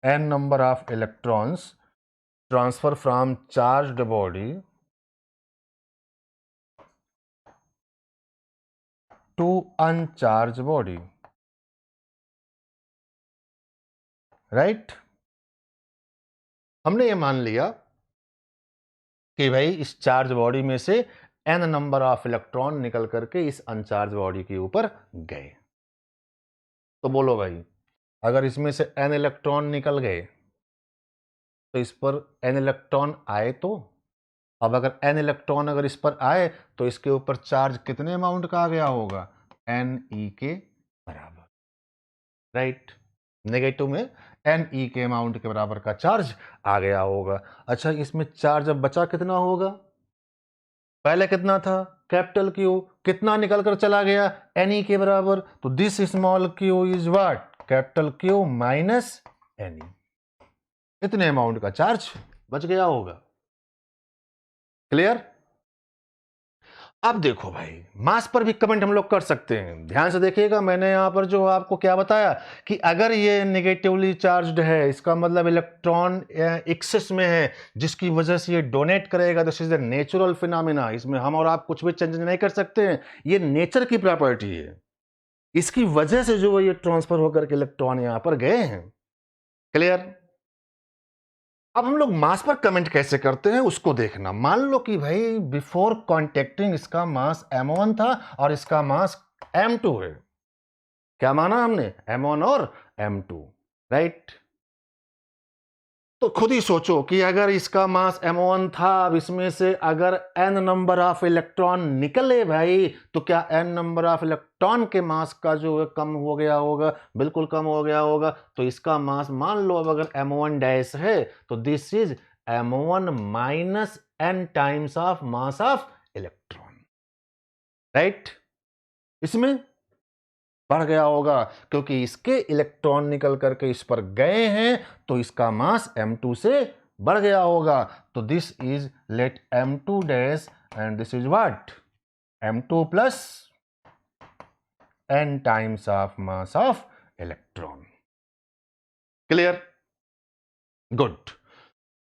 n number of electrons transfer from charged body to uncharged body, right. हमने ये मान लिया कि भाई इस चार्ज बॉडी में से n नंबर ऑफ इलेक्ट्रॉन निकल करके इस अनचार्ज बॉडी के ऊपर गए। तो बोलो भाई, अगर इसमें से n इलेक्ट्रॉन निकल गए तो इस पर n इलेक्ट्रॉन आए, तो अब अगर n इलेक्ट्रॉन अगर इस पर आए तो इसके ऊपर चार्ज कितने अमाउंट का आ गया होगा, Ne के बराबर, राइट। नेगेटिव में Ne के अमाउंट के बराबर का चार्ज आ गया होगा। अच्छा, इसमें चार्ज अब बचा कितना होगा, पहले कितना था, कैपिटल क्यू, कितना निकल कर चला गया, Ne के बराबर। तो this small Q is what, capital q minus Ne। इतने अमाउंट का चार्ज बच गया होगा। क्लियर? अब देखो भाई, मास पर भी कमेंट हम लोग कर सकते हैं। ध्यान से देखिएगा, मैंने यहां पर जो आपको क्या बताया कि अगर ये नेगेटिवली चार्ज्ड है, इसका मतलब इलेक्ट्रॉन एक्सेस में है, जिसकी वजह से ये डोनेट करेगा। This is the natural phenomena, इसमें हम और आप कुछ भी चेंज नहीं कर सकते हैं, ये नेचर की प्रॉपर्टी है। इसकी वजह से जो है ये ट्रांसफर होकर के इलेक्ट्रॉन यहां पर गए हैं। क्लियर? अब हम लोग मास पर कमेंट कैसे करते हैं उसको देखना। मान लो कि भाई बिफोर कॉन्टेक्टिंग इसका मास m1 था और इसका मास m2 है। क्या माना हमने, m1 और m2, राइट। तो खुद ही सोचो कि अगर इसका मास m1 था, अब इसमें से अगर n नंबर ऑफ इलेक्ट्रॉन निकले भाई, तो क्या n नंबर ऑफ इलेक्ट्रॉन के मास का जो है कम हो गया होगा, बिल्कुल कम हो गया होगा। तो इसका मास मान लो अब अगर m1 डैश है तो this is m1 minus n times of mass of electron, right. इसमें बढ़ गया होगा क्योंकि इसके इलेक्ट्रॉन निकल करके इस पर गए हैं, तो इसका मास m2 से बढ़ गया होगा। तो this is let m2 dash and this is what, m2 plus n times of mass of electron. Clear? Good.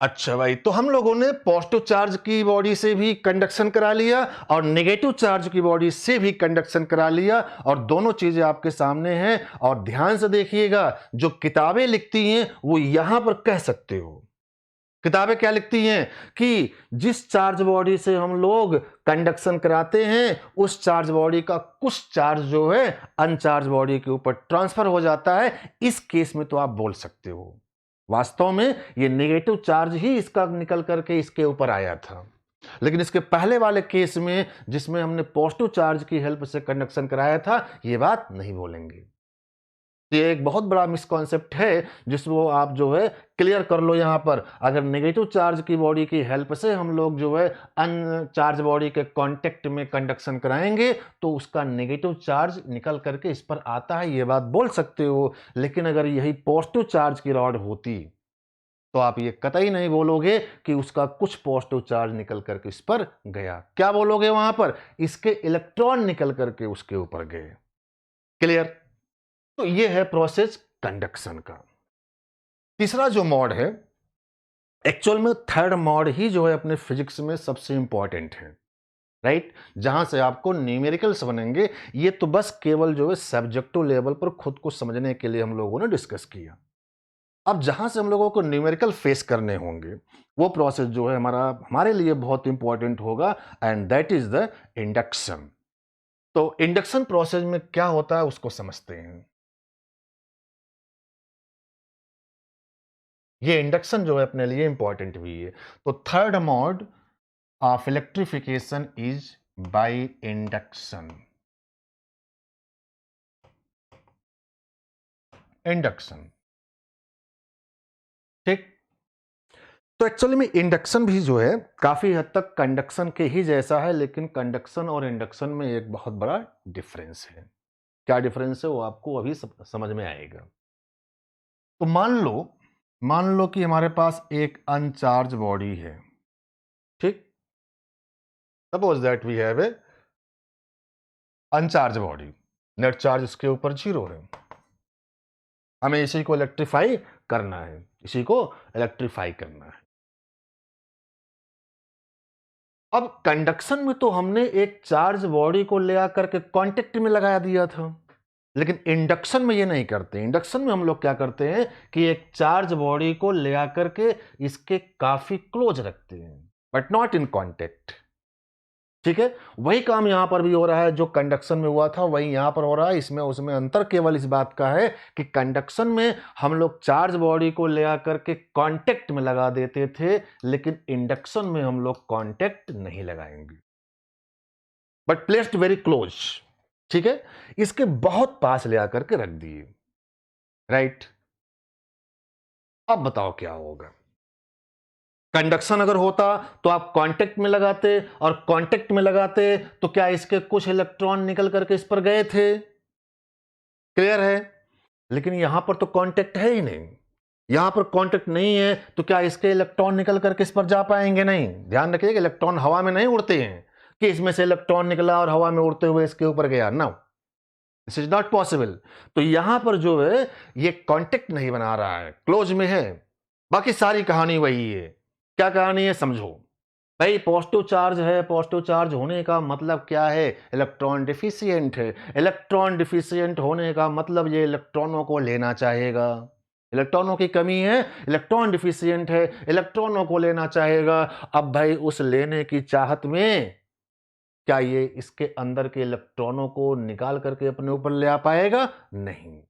अच्छा भाई, तो हम लोगों ने पॉजिटिव चार्ज की बॉडी से भी कंडक्शन करा लिया और नेगेटिव चार्ज की बॉडी से भी कंडक्शन करा लिया, और दोनों चीजें आपके सामने हैं। और ध्यान से देखिएगा, जो किताबें लिखती हैं वो यहां पर कह सकते हो, किताबें क्या लिखती हैं कि जिस चार्ज बॉडी से हम लोग कंडक्शन कराते हैं उस चार्ज बॉडी का कुछ चार्ज जो है अनचार्ज बॉडी के ऊपर ट्रांसफर हो जाता है। इस केस में तो आप बोल सकते हो वास्तव में ये नेगेटिव चार्ज ही इसका निकल करके इसके ऊपर आया था, लेकिन इसके पहले वाले केस में जिसमें हमने पॉजिटिव चार्ज की हेल्प से कंडक्शन कराया था ये बात नहीं बोलेंगे। ये एक बहुत बड़ा मिसकॉन्सेप्ट है जिसको आप जो है क्लियर कर लो। यहां पर अगर नेगेटिव चार्ज की बॉडी की हेल्प से हम लोग जो है अनचार्ज बॉडी के कांटेक्ट में कंडक्शन कराएंगे तो उसका नेगेटिव चार्ज निकल करके इस पर आता है, ये बात बोल सकते हो। लेकिन अगर यही पॉजिटिव चार्ज की रॉड होती तो आप ये कतई नहीं बोलोगे कि उसका कुछ पॉजिटिव चार्ज निकल करके इस पर गया। क्या बोलोगे वहां पर? इसके इलेक्ट्रॉन निकल करके उसके ऊपर गए। क्लियर? तो ये है प्रोसेस कंडक्शन का। तीसरा जो मॉड है, एक्चुअल में थर्ड मॉड ही जो है अपने फिजिक्स में सबसे इंपॉर्टेंट है, राइट? जहां से आपको न्यूमेरिकल्स बनेंगे। ये तो बस केवल जो है सब्जेक्टिव लेवल पर खुद को समझने के लिए हम लोगों ने डिस्कस किया। अब जहां से हम लोगों को न्यूमेरिकल फेस करने होंगे वो प्रोसेस जो है हमारे लिए बहुत इंपॉर्टेंट होगा, and that is the induction. तो इंडक्शन प्रोसेस में क्या होता है उसको समझते हैं। ये इंडक्शन जो है अपने लिए इंपॉर्टेंट भी है। तो third mode of electrification is by induction. Induction, ठीक। तो एक्चुअली में इंडक्शन भी जो है काफी हद तक कंडक्शन के ही जैसा है, लेकिन कंडक्शन और इंडक्शन में एक बहुत बड़ा डिफरेंस है। क्या डिफरेंस है वो आपको अभी समझ में आएगा। तो मान लो कि हमारे पास एक अनचार्ज बॉडी है, ठीक। Suppose that we have a uncharged body, net charge इसके ऊपर 0 है। हमें इसी को इलेक्ट्रीफाई करना है, इसी को इलेक्ट्रीफाई करना है। अब कंडक्शन में तो हमने एक चार्ज बॉडी को ले आकर के कांटेक्ट में लगा दिया था, लेकिन इंडक्शन में ये नहीं करते। इंडक्शन में हम लोग क्या करते हैं कि एक चार्ज बॉडी को ले आकर के इसके काफी क्लोज रखते हैं, बट नॉट इन कांटेक्ट, ठीक है। वही काम यहां पर भी हो रहा है जो कंडक्शन में हुआ था, वही यहां पर हो रहा है। इसमें उसमें अंतर केवल इस बात का है कि कंडक्शन में हम लोग चार्ज बॉडी को ले आकर के कांटेक्ट में लगा देते थे, लेकिन इंडक्शन में हम लोग कांटेक्ट नहीं लगाएंगे, बट प्लेस्ड वेरी क्लोज, ठीक है। इसके बहुत पास ले आकर के रख दिए, राइट। अब बताओ क्या होगा। कंडक्शन अगर होता तो आप कांटेक्ट में लगाते, और कांटेक्ट में लगाते तो क्या इसके कुछ इलेक्ट्रॉन निकल करके इस पर गए थे? क्लियर है? लेकिन यहां पर तो कांटेक्ट है ही नहीं। यहां पर कांटेक्ट नहीं है तो क्या इसके इलेक्ट्रॉन निकल करके इस पर जा पाएंगे? नहीं। ध्यान रखिए कि इलेक्ट्रॉन हवा में नहीं उड़ते हैं कि इसमें से इलेक्ट्रॉन निकला और हवा में उड़ते हुए इसके ऊपर गया ना, दिस इज नॉट पॉसिबल। तो यहां पर जो है ये कांटेक्ट नहीं बना रहा है, क्लोज में है। बाकी सारी कहानी वही है। क्या कहानी है समझो भाई। पॉजिटिव चार्ज है, पॉजिटिव चार्ज होने का मतलब क्या है? इलेक्ट्रॉन डिफिशियंट है। इलेक्ट्रॉन डिफिशियंट होने का मतलब ये इलेक्ट्रॉनों को लेना चाहेगा। इलेक्ट्रॉनों की कमी है, इलेक्ट्रॉन डिफिशियंट है, इलेक्ट्रॉनों को लेना चाहेगा। अब भाई उस लेने की चाहत में क्या ये इसके अंदर के इलेक्ट्रॉनों को निकाल करके अपने ऊपर ले आ पाएगा? नहीं।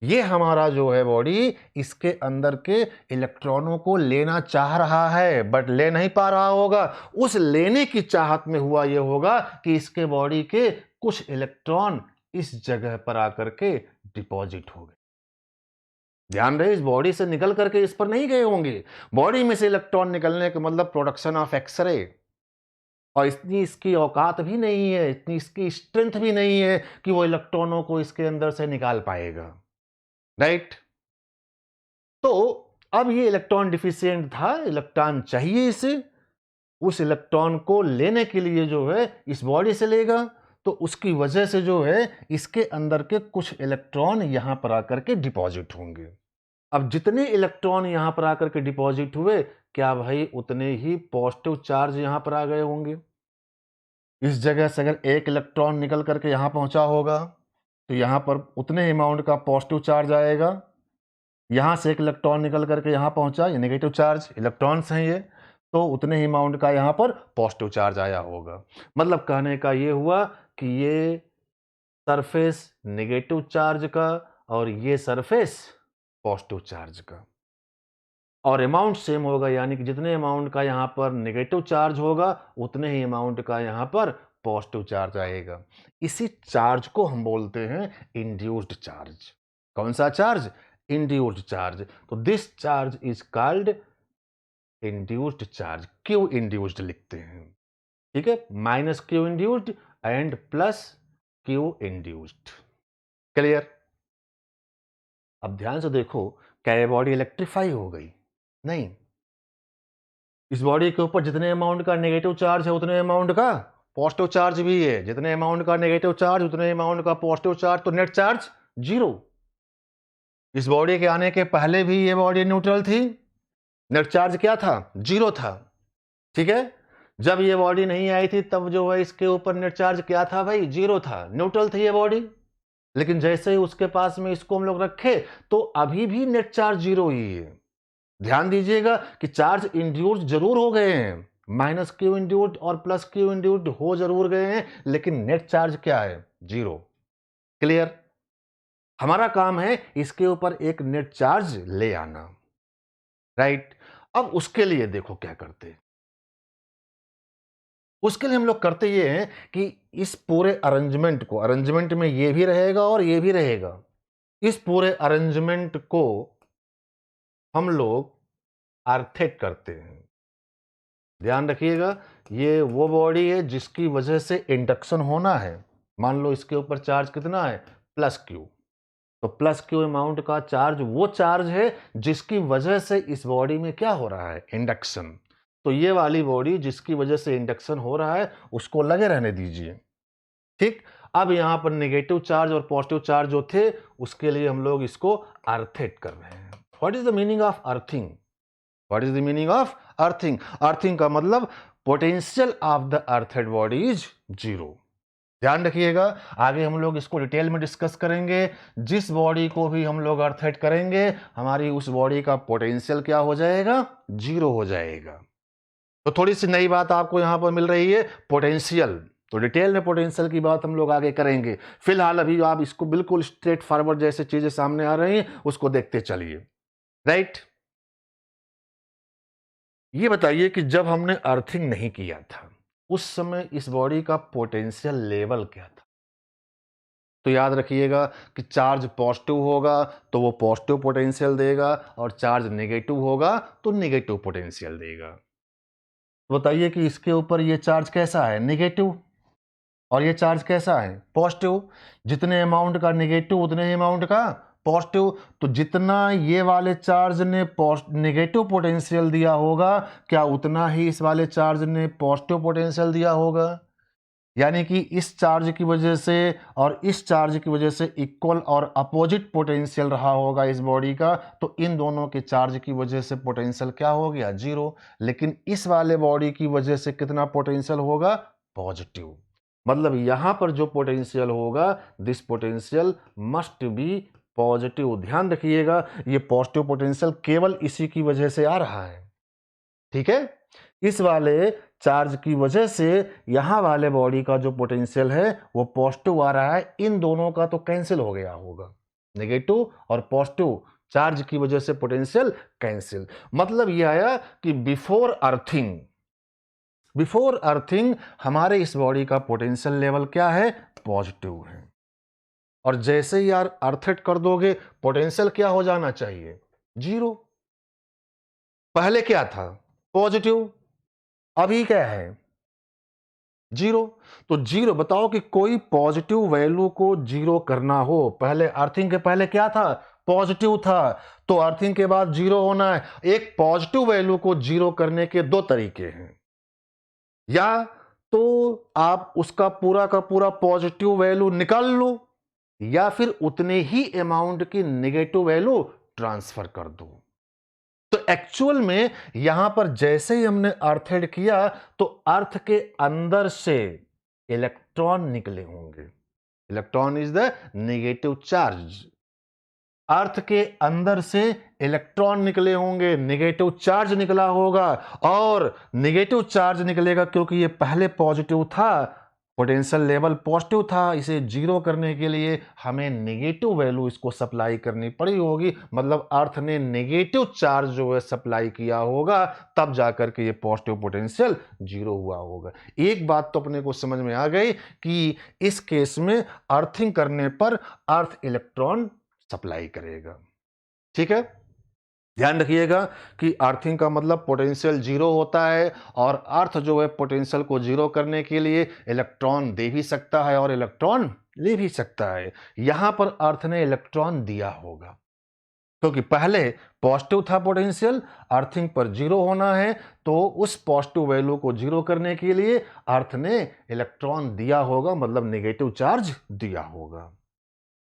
ये हमारा जो है बॉडी इसके अंदर के इलेक्ट्रॉनों को लेना चाह रहा है, बट ले नहीं पा रहा होगा। उस लेने की चाहत में हुआ ये होगा कि इसके बॉडी के कुछ इलेक्ट्रॉन इस जगह पर आकर के डिपॉजिट हो गए। ध्यान रहे, इस बॉडी से निकल करके इस पर नहीं गए होंगे। बॉडी में से इलेक्ट्रॉन निकलने का मतलब प्रोडक्शन ऑफ एक्सरे, और इतनी इसकी औकात भी नहीं है, इतनी इसकी स्ट्रेंथ भी नहीं है कि वो इलेक्ट्रॉनों को इसके अंदर से निकाल पाएगा, राइट। तो अब ये इलेक्ट्रॉन डिफिशियंट था, इलेक्ट्रॉन चाहिए इसे। उस इलेक्ट्रॉन को लेने के लिए जो है इस बॉडी से लेगा, तो उसकी वजह से जो है इसके अंदर के कुछ इलेक्ट्रॉन यहां पर आकर के डिपॉजिट होंगे। अब जितने इलेक्ट्रॉन यहां पर आकर के डिपॉजिट हुए, क्या भाई उतने ही पॉजिटिव चार्ज यहां पर आ गए होंगे? इस जगह से अगर एक इलेक्ट्रॉन निकल करके यहां पहुंचा होगा तो यहां पर उतने अमाउंट का पॉजिटिव चार्ज आएगा। यहाँ से एक इलेक्ट्रॉन निकल करके यहाँ पहुंचा, ये नेगेटिव चार्ज, इलेक्ट्रॉन्स हैं ये, तो उतने ही अमाउंट का यहाँ पर पॉजिटिव चार्ज आया होगा। मतलब कहने का ये हुआ कि ये सरफेस नेगेटिव चार्ज का और ये सरफेस पॉजिटिव चार्ज का, और अमाउंट सेम होगा, यानी कि जितने अमाउंट का यहाँ पर नेगेटिव चार्ज होगा उतने ही अमाउंट का यहाँ पर पॉजिटिव चार्ज आएगा। इसी चार्ज को हम बोलते हैं इंड्यूस्ड चार्ज। कौन सा चार्ज? Induced charge. तो this charge is called induced charge. Q induced लिखते हैं, ठीक है, minus Q induced and plus Q induced. Clear? अब ध्यान से देखो, क्या ये बॉडी इलेक्ट्रीफाई हो गई? नहीं। इस बॉडी के ऊपर जितने अमाउंट का नेगेटिव चार्ज है उतने अमाउंट का पॉजिटिव चार्ज भी है, जितने अमाउंट का नेगेटिव चार्ज उतने अमाउंट का पॉजिटिव चार्ज, तो नेट चार्ज जीरो। इस बॉडी के आने के पहले भी ये बॉडी न्यूट्रल थी, नेट चार्ज क्या था? जीरो था, ठीक है। जब ये बॉडी नहीं आई थी तब जो है इसके ऊपर नेट चार्ज क्या था भाई? जीरो था, न्यूट्रल थी ये बॉडी। लेकिन जैसे ही उसके पास में इसको हम लोग रखे तो अभी भी नेट चार्ज जीरो ही है। ध्यान दीजिएगा कि चार्ज इंड्यूस्ड जरूर हो गए हैं, माइनस क्यू इंड्यूस्ड और प्लस क्यू इंड्यूस्ड हो जरूर गए हैं, लेकिन नेट चार्ज क्या है? जीरो। क्लियर? हमारा काम है इसके ऊपर एक नेट चार्ज ले आना, राइट। अब उसके लिए देखो क्या करते हैं। उसके लिए हम लोग करते ये हैं कि इस पूरे अरेंजमेंट को, अरेंजमेंट में ये भी रहेगा और ये भी रहेगा, इस पूरे अरेंजमेंट को हम लोग आर्थेट करते हैं। ध्यान रखिएगा, ये वो बॉडी है जिसकी वजह से इंडक्शन होना है। मान लो इसके ऊपर चार्ज कितना है? Plus Q. तो प्लस क्यू अमाउंट का चार्ज वो चार्ज है जिसकी वजह से इस बॉडी में क्या हो रहा है? इंडक्शन। तो ये वाली बॉडी जिसकी वजह से इंडक्शन हो रहा है उसको लगे रहने दीजिए, ठीक। अब यहां पर नेगेटिव चार्ज और पॉजिटिव चार्ज जो थे उसके लिए हम लोग इसको अर्थेट कर रहे हैं। What is the meaning of earthing? What is the meaning of earthing? Earthing का मतलब potential of the earthed body is zero. ध्यान रखिएगा, आगे हम लोग इसको डिटेल में डिस्कस करेंगे। जिस बॉडी को भी हम लोग अर्थेट करेंगे हमारी उस बॉडी का पोटेंशियल क्या हो जाएगा? जीरो हो जाएगा। तो थोड़ी सी नई बात आपको यहां पर मिल रही है, पोटेंशियल। तो डिटेल में पोटेंशियल की बात हम लोग आगे करेंगे। फिलहाल अभी आप इसको बिल्कुल स्ट्रेट फॉरवर्ड जैसे चीजें सामने आ रही हैं उसको देखते चलिए, राइट। ये बताइए कि जब हमने अर्थिंग नहीं किया था उस समय इस बॉडी का पोटेंशियल लेवल क्या था? तो याद रखिएगा कि चार्ज पॉजिटिव होगा तो वो पॉजिटिव पोटेंशियल देगा और चार्ज नेगेटिव होगा तो नेगेटिव पोटेंशियल देगा। बताइए कि इसके ऊपर ये चार्ज कैसा है? नेगेटिव। और ये चार्ज कैसा है? पॉजिटिव। जितने अमाउंट का नेगेटिव उतने ही अमाउंट का पॉजिटिव। तो जितना ये वाले चार्ज ने नेगेटिव पोटेंशियल दिया होगा क्या उतना ही इस वाले चार्ज ने पॉजिटिव पोटेंशियल दिया होगा? यानी कि इस चार्ज की वजह से और इस चार्ज की वजह से इक्वल और अपोजिट पोटेंशियल रहा होगा इस बॉडी का, तो इन दोनों के चार्ज की वजह से पोटेंशियल क्या हो गया? जीरो। लेकिन इस वाले बॉडी की वजह से कितना पोटेंशियल होगा? पॉजिटिव। मतलब यहां पर जो पोटेंशियल होगा this potential must be positive. ध्यान रखिएगा ये पॉजिटिव पोटेंशियल केवल इसी की वजह से आ रहा है, ठीक है। इस वाले चार्ज की वजह से यहां वाले बॉडी का जो पोटेंशियल है वो पॉजिटिव आ रहा है। इन दोनों का तो कैंसिल हो गया होगा, नेगेटिव और पॉजिटिव चार्ज की वजह से पोटेंशियल कैंसिल। मतलब ये आया कि बिफोर अर्थिंग हमारे इस बॉडी का पोटेंशियल लेवल क्या है? पॉजिटिव है। और जैसे ही यार अर्थेट कर दोगे पोटेंशियल क्या हो जाना चाहिए? जीरो। पहले क्या था? पॉजिटिव। अभी क्या है? जीरो। तो जीरो, बताओ कि कोई पॉजिटिव वैल्यू को जीरो करना हो, पहले अर्थिंग के पहले क्या था? पॉजिटिव था। तो अर्थिंग के बाद जीरो होना है। एक पॉजिटिव वैल्यू को जीरो करने के दो तरीके हैं, या तो आप उसका पूरा का पूरा पॉजिटिव वैल्यू निकाल लो या फिर उतने ही अमाउंट की नेगेटिव वैल्यू ट्रांसफर कर दो। तो एक्चुअल में यहां पर जैसे ही हमने अर्थेड किया तो अर्थ के अंदर से इलेक्ट्रॉन निकले होंगे। Electron is the negative charge. Earth के अंदर से इलेक्ट्रॉन निकले होंगे, नेगेटिव चार्ज निकला होगा, और नेगेटिव चार्ज निकलेगा क्योंकि ये पहले पॉजिटिव था, पोटेंशियल लेवल पॉजिटिव था, इसे जीरो करने के लिए हमें नेगेटिव वैल्यू इसको सप्लाई करनी पड़ी होगी, मतलब अर्थ ने नेगेटिव चार्ज जो है सप्लाई किया होगा, तब जाकर के ये पॉजिटिव पोटेंशियल जीरो हुआ होगा। एक बात तो अपने को समझ में आ गई कि इस केस में अर्थिंग करने पर अर्थ इलेक्ट्रॉन सप्लाई करेगा। ठीक है, ध्यान रखिएगा कि अर्थिंग का मतलब पोटेंशियल जीरो होता है, और अर्थ जो है पोटेंशियल को जीरो करने के लिए इलेक्ट्रॉन दे भी सकता है और इलेक्ट्रॉन ले भी सकता है। यहां पर अर्थ ने इलेक्ट्रॉन दिया होगा क्योंकि पहले पॉजिटिव था पोटेंशियल, अर्थिंग पर जीरो होना है, तो उस पॉजिटिव वैल्यू को जीरो करने के लिए अर्थ ने इलेक्ट्रॉन दिया होगा, मतलब नेगेटिव चार्ज दिया होगा,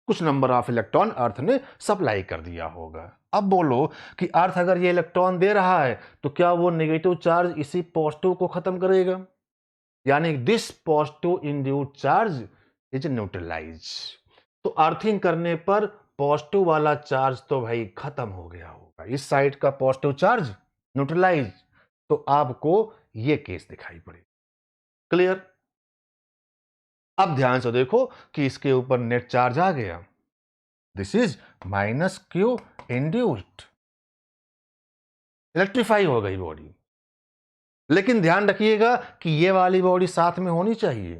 कुछ नंबर ऑफ इलेक्ट्रॉन अर्थ ने सप्लाई कर दिया होगा। अब बोलो कि अर्थ अगर ये इलेक्ट्रॉन दे रहा है तो क्या वो नेगेटिव चार्ज इसी पॉजिटिव को खत्म करेगा, यानी this positive induced charge is neutralise. तो अर्थिंग करने पर पॉजिटिव वाला चार्ज तो भाई खत्म हो गया होगा, इस साइड का पॉजिटिव चार्ज न्यूट्रलाइज, तो आपको ये केस दिखाई पड़ेगा। क्लियर? अब ध्यान से देखो कि इसके ऊपर नेट चार्ज आ गया, this is minus Q induced, electrify हो गई बॉडी। लेकिन ध्यान रखिएगा कि ये वाली बॉडी साथ में होनी चाहिए।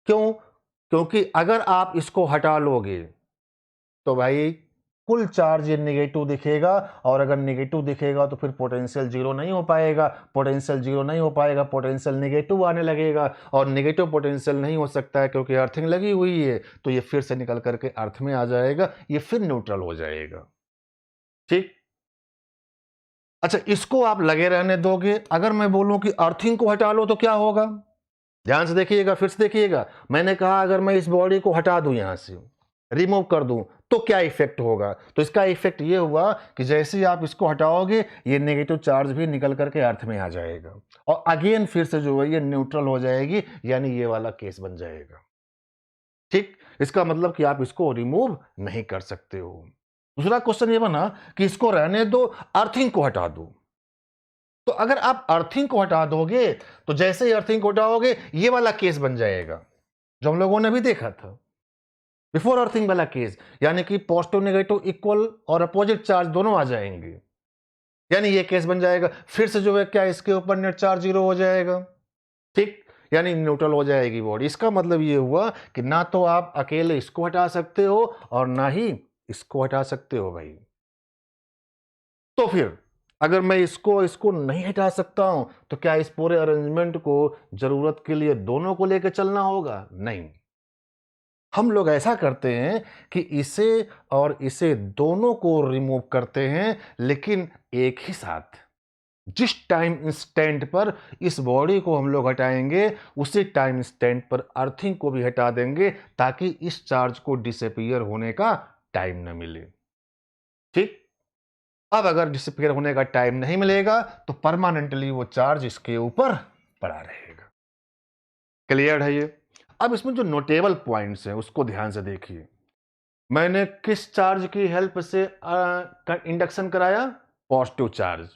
क्यों? क्योंकि अगर आप इसको हटा लोगे तो भाई कुल चार्ज ये नेगेटिव दिखेगा, और अगर नेगेटिव दिखेगा तो फिर पोटेंशियल जीरो नहीं हो पाएगा, पोटेंशियल जीरो नहीं हो पाएगा, पोटेंशियल नेगेटिव आने लगेगा, और नेगेटिव पोटेंशियल नहीं हो सकता है क्योंकि अर्थिंग लगी हुई है, तो ये फिर से निकल करके अर्थ में आ जाएगा, ये फिर न्यूट्रल हो जाएगा। ठीक? अच्छा, इसको आप लगे रहने दोगे, अगर मैं बोलूं कि अर्थिंग को हटा लो तो क्या होगा? ध्यान से देखिएगा, फिर से देखिएगा, मैंने कहा अगर मैं इस बॉडी को हटा दूं, यहां से रिमूव कर दूं, तो क्या इफेक्ट होगा? तो इसका इफेक्ट ये हुआ कि जैसे ही आप इसको हटाओगे ये नेगेटिव चार्ज भी निकल करके अर्थ में आ जाएगा, और अगेन फिर से जो है ये न्यूट्रल हो जाएगी, यानी ये वाला केस बन जाएगा। ठीक, इसका मतलब कि आप इसको रिमूव नहीं कर सकते हो। दूसरा क्वेश्चन ये बना कि इसको रहने दो, अर्थिंग को हटा दो। तो अगर आप अर्थिंग को हटा दोगे तो जैसे ही अर्थिंग को हटाओगे ये वाला केस बन जाएगा जो हम लोगों ने भी देखा था, बिफोर अर्थिंग वाला केस, यानी कि पॉजिटिव नेगेटिव इक्वल और अपोजिट चार्ज दोनों आ जाएंगे, यानी ये केस बन जाएगा। फिर से जो है क्या इसके ऊपर नेट चार्ज जीरो हो जाएगा। ठीक, यानी न्यूट्रल हो जाएगी बॉडी। इसका मतलब ये हुआ कि ना तो आप अकेले इसको हटा सकते हो और ना ही इसको हटा सकते हो भाई। तो फिर अगर मैं इसको इसको नहीं हटा सकता हूं तो क्या इस पूरे अरेंजमेंट को जरूरत के लिए दोनों को लेकर चलना होगा? नहीं, हम लोग ऐसा करते हैं कि इसे और इसे दोनों को रिमूव करते हैं, लेकिन एक ही साथ। जिस टाइम इंस्टेंट पर इस बॉडी को हम लोग हटाएंगे उसी टाइम इंस्टेंट पर अर्थिंग को भी हटा देंगे, ताकि इस चार्ज को डिसअपीयर होने का टाइम न मिले। ठीक, अब अगर डिसअपीयर होने का टाइम नहीं मिलेगा तो परमानेंटली वो चार्ज इसके ऊपर पड़ा रहेगा। क्लियर है ये? अब इसमें जो नोटेबल पॉइंट्स हैं उसको ध्यान से देखिए। मैंने किस चार्ज की हेल्प से इंडक्शन कराया? पॉजिटिव चार्ज,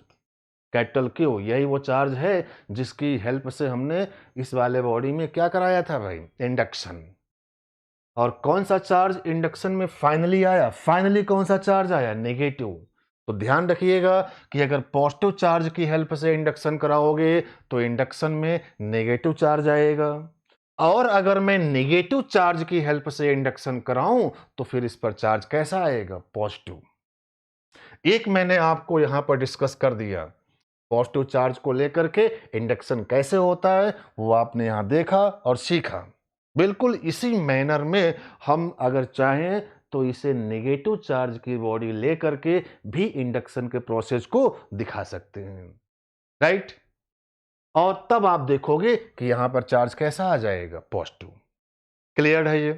कैपिटल क्यू, यही वो चार्ज है जिसकी हेल्प से हमने इस वाले बॉडी में क्या कराया था भाई? इंडक्शन। और कौन सा चार्ज इंडक्शन में फाइनली आया? फाइनली कौन सा चार्ज आया? नेगेटिव। तो ध्यान रखिएगा कि अगर पॉजिटिव चार्ज की हेल्प से इंडक्शन कराओगे तो इंडक्शन में नेगेटिव चार्ज आएगा, और अगर मैं नेगेटिव चार्ज की हेल्प से इंडक्शन कराऊं तो फिर इस पर चार्ज कैसा आएगा? पॉजिटिव। एक मैंने आपको यहां पर डिस्कस कर दिया, पॉजिटिव चार्ज को लेकर के इंडक्शन कैसे होता है वो आपने यहां देखा और सीखा। बिल्कुल इसी मैनर में हम अगर चाहें तो इसे नेगेटिव चार्ज की बॉडी लेकर के भी इंडक्शन के प्रोसेस को दिखा सकते हैं, राइट? और तब आप देखोगे कि यहां पर चार्ज कैसा आ जाएगा? पॉजिटिव। क्लियर है ये?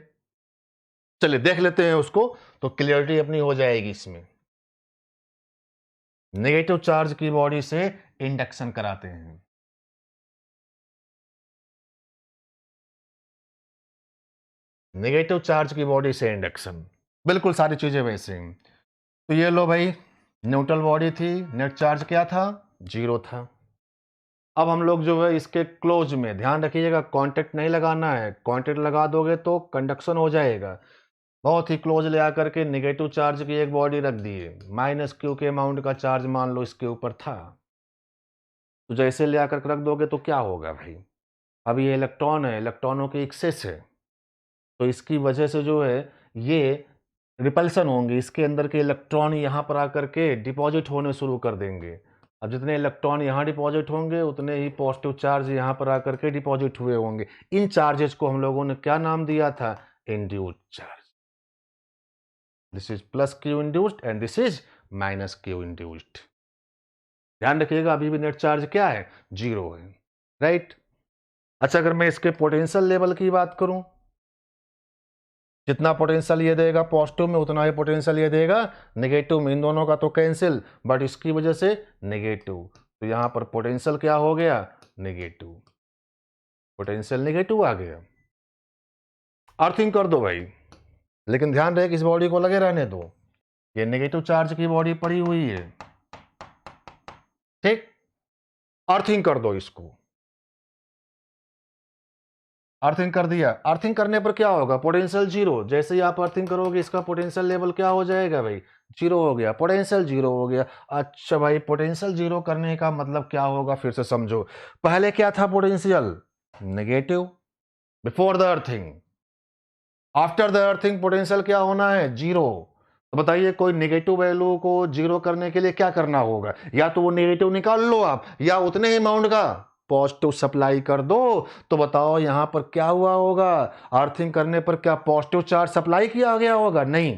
चलिए देख लेते हैं उसको, तो क्लियरिटी अपनी हो जाएगी इसमें। नेगेटिव चार्ज की बॉडी से इंडक्शन कराते हैं। नेगेटिव चार्ज की बॉडी से इंडक्शन, बिल्कुल सारी चीज़ें वैसे ही। तो ये लो भाई, न्यूट्रल बॉडी थी, नेट चार्ज क्या था? 0 था। अब हम लोग जो है इसके क्लोज में ध्यान रखिएगा, कांटेक्ट नहीं लगाना है, कांटेक्ट लगा दोगे तो कंडक्शन हो जाएगा। बहुत ही क्लोज ले आकर के नेगेटिव चार्ज की एक बॉडी रख दिए, माइनस क्यू के अमाउंट का चार्ज मान लो इसके ऊपर था। तो जैसे ले आकर के रख दोगे तो क्या होगा भाई? अब ये इलेक्ट्रॉन है, इलेक्ट्रॉनों की एक्सेस है, तो इसकी वजह से जो है ये रिपल्सन होंगे, इसके अंदर के इलेक्ट्रॉन यहाँ पर आकर के डिपॉजिट होने शुरू कर देंगे। अब जितने इलेक्ट्रॉन यहाँ डिपॉजिट होंगे उतने ही पॉजिटिव चार्ज यहाँ पर आकर के डिपॉजिट हुए होंगे। इन चार्जेस को हम लोगों ने क्या नाम दिया था? Induced charge. This is plus Q induced and this is minus Q induced. ध्यान रखिएगा अभी भी नेट चार्ज क्या है? 0 है, राइट। अच्छा, अगर मैं इसके पोटेंशियल लेवल की बात करूं, जितना पोटेंशियल ये देगा पॉजिटिव में उतना ही पोटेंशियल ये देगा नेगेटिव में। इन दोनों का तो कैंसिल, बट इसकी वजह से नेगेटिव, तो यहां पर पोटेंशियल क्या हो गया? नेगेटिव। पोटेंशियल नेगेटिव आ गया। अर्थिंग कर दो भाई, लेकिन ध्यान रहे कि इस बॉडी को लगे रहने दो, ये नेगेटिव चार्ज की बॉडी पड़ी हुई है, ठीक। अर्थिंग कर दो इसको। अर्थिंग कर दिया। अर्थिंग करने पर क्या होगा? पोटेंशियल 0। जैसे ही आप अर्थिंग करोगे इसका पोटेंशियल लेवल क्या हो जाएगा भाई? 0 हो गया, पोटेंशियल 0 हो गया। अच्छा भाई, पोटेंशियल 0 करने का मतलब क्या होगा? फिर से समझो, पहले क्या था potential? Negative before the earthing. After the earthing potential क्या होना है? 0। तो बताइए, कोई नेगेटिव वैल्यू को 0 करने के लिए क्या करना होगा? या तो वो नेगेटिव निकाल लो आप, या उतने ही अमाउंट का पॉजिटिव सप्लाई कर दो। तो बताओ यहां पर क्या हुआ होगा? अर्थिंग करने पर क्या पॉजिटिव चार्ज सप्लाई किया गया होगा? नहीं।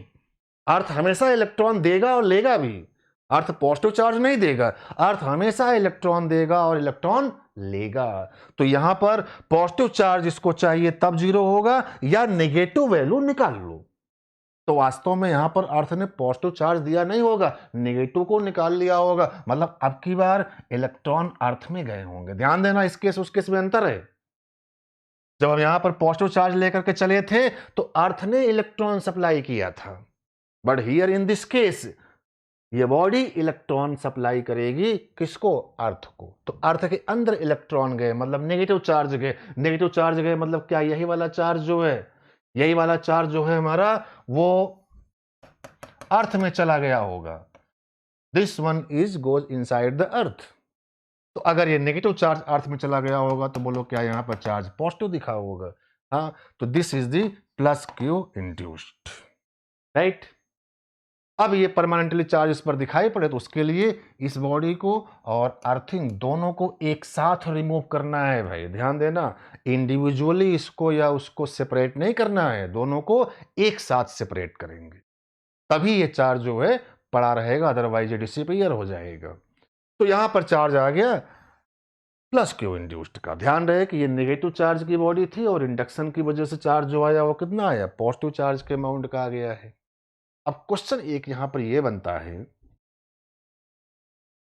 अर्थ हमेशा इलेक्ट्रॉन देगा और लेगा भी। अर्थ पॉजिटिव चार्ज नहीं देगा, अर्थ हमेशा इलेक्ट्रॉन देगा और इलेक्ट्रॉन लेगा। तो यहां पर पॉजिटिव चार्ज इसको चाहिए तब 0 होगा, या नेगेटिव वैल्यू निकाल लो। तो वास्तव में यहां पर अर्थ ने पॉजिटिव चार्ज दिया नहीं होगा, नेगेटिव को निकाल लिया होगा। मतलब अब की बार इलेक्ट्रॉन अर्थ में गए होंगे। ध्यान देना, इस केस उस केस में अंतर है। जब हम यहां पर पॉजिटिव चार्ज लेकर के चले थे तो अर्थ ने इलेक्ट्रॉन सप्लाई किया था, but here in this case ये बॉडी इलेक्ट्रॉन सप्लाई करेगी किसको? अर्थ को। तो अर्थ के अंदर इलेक्ट्रॉन गए मतलब नेगेटिव चार्ज गए। नेगेटिव चार्ज गए मतलब क्या? यही वाला चार्ज जो है, यही वाला चार्ज जो है हमारा, वो अर्थ में चला गया होगा। This one is goes inside the earth. तो अगर ये नेगेटिव चार्ज अर्थ में चला गया होगा तो बोलो क्या यहां पर चार्ज पॉजिटिव दिखा होगा? हाँ, तो this is the plus Q induced, right. अब ये परमानेंटली चार्ज इस पर दिखाई पड़े तो उसके लिए इस बॉडी को और अर्थिंग दोनों को एक साथ रिमूव करना है भाई। ध्यान देना, इंडिविजुअली इसको या उसको सेपरेट नहीं करना है, दोनों को एक साथ सेपरेट करेंगे, तभी ये चार्ज जो है पड़ा रहेगा, अदरवाइज ये डिसिपियर हो जाएगा। तो यहां पर चार्ज आ गया प्लस क्यू इंड्यूस्ड का। ध्यान रहे कि ये नेगेटिव चार्ज की बॉडी थी और इंडक्शन की वजह से चार्ज जो आया वो कितना आया? पॉजिटिव चार्ज के अमाउंट का आ गया है। अब क्वेश्चन एक यहां पर यह बनता है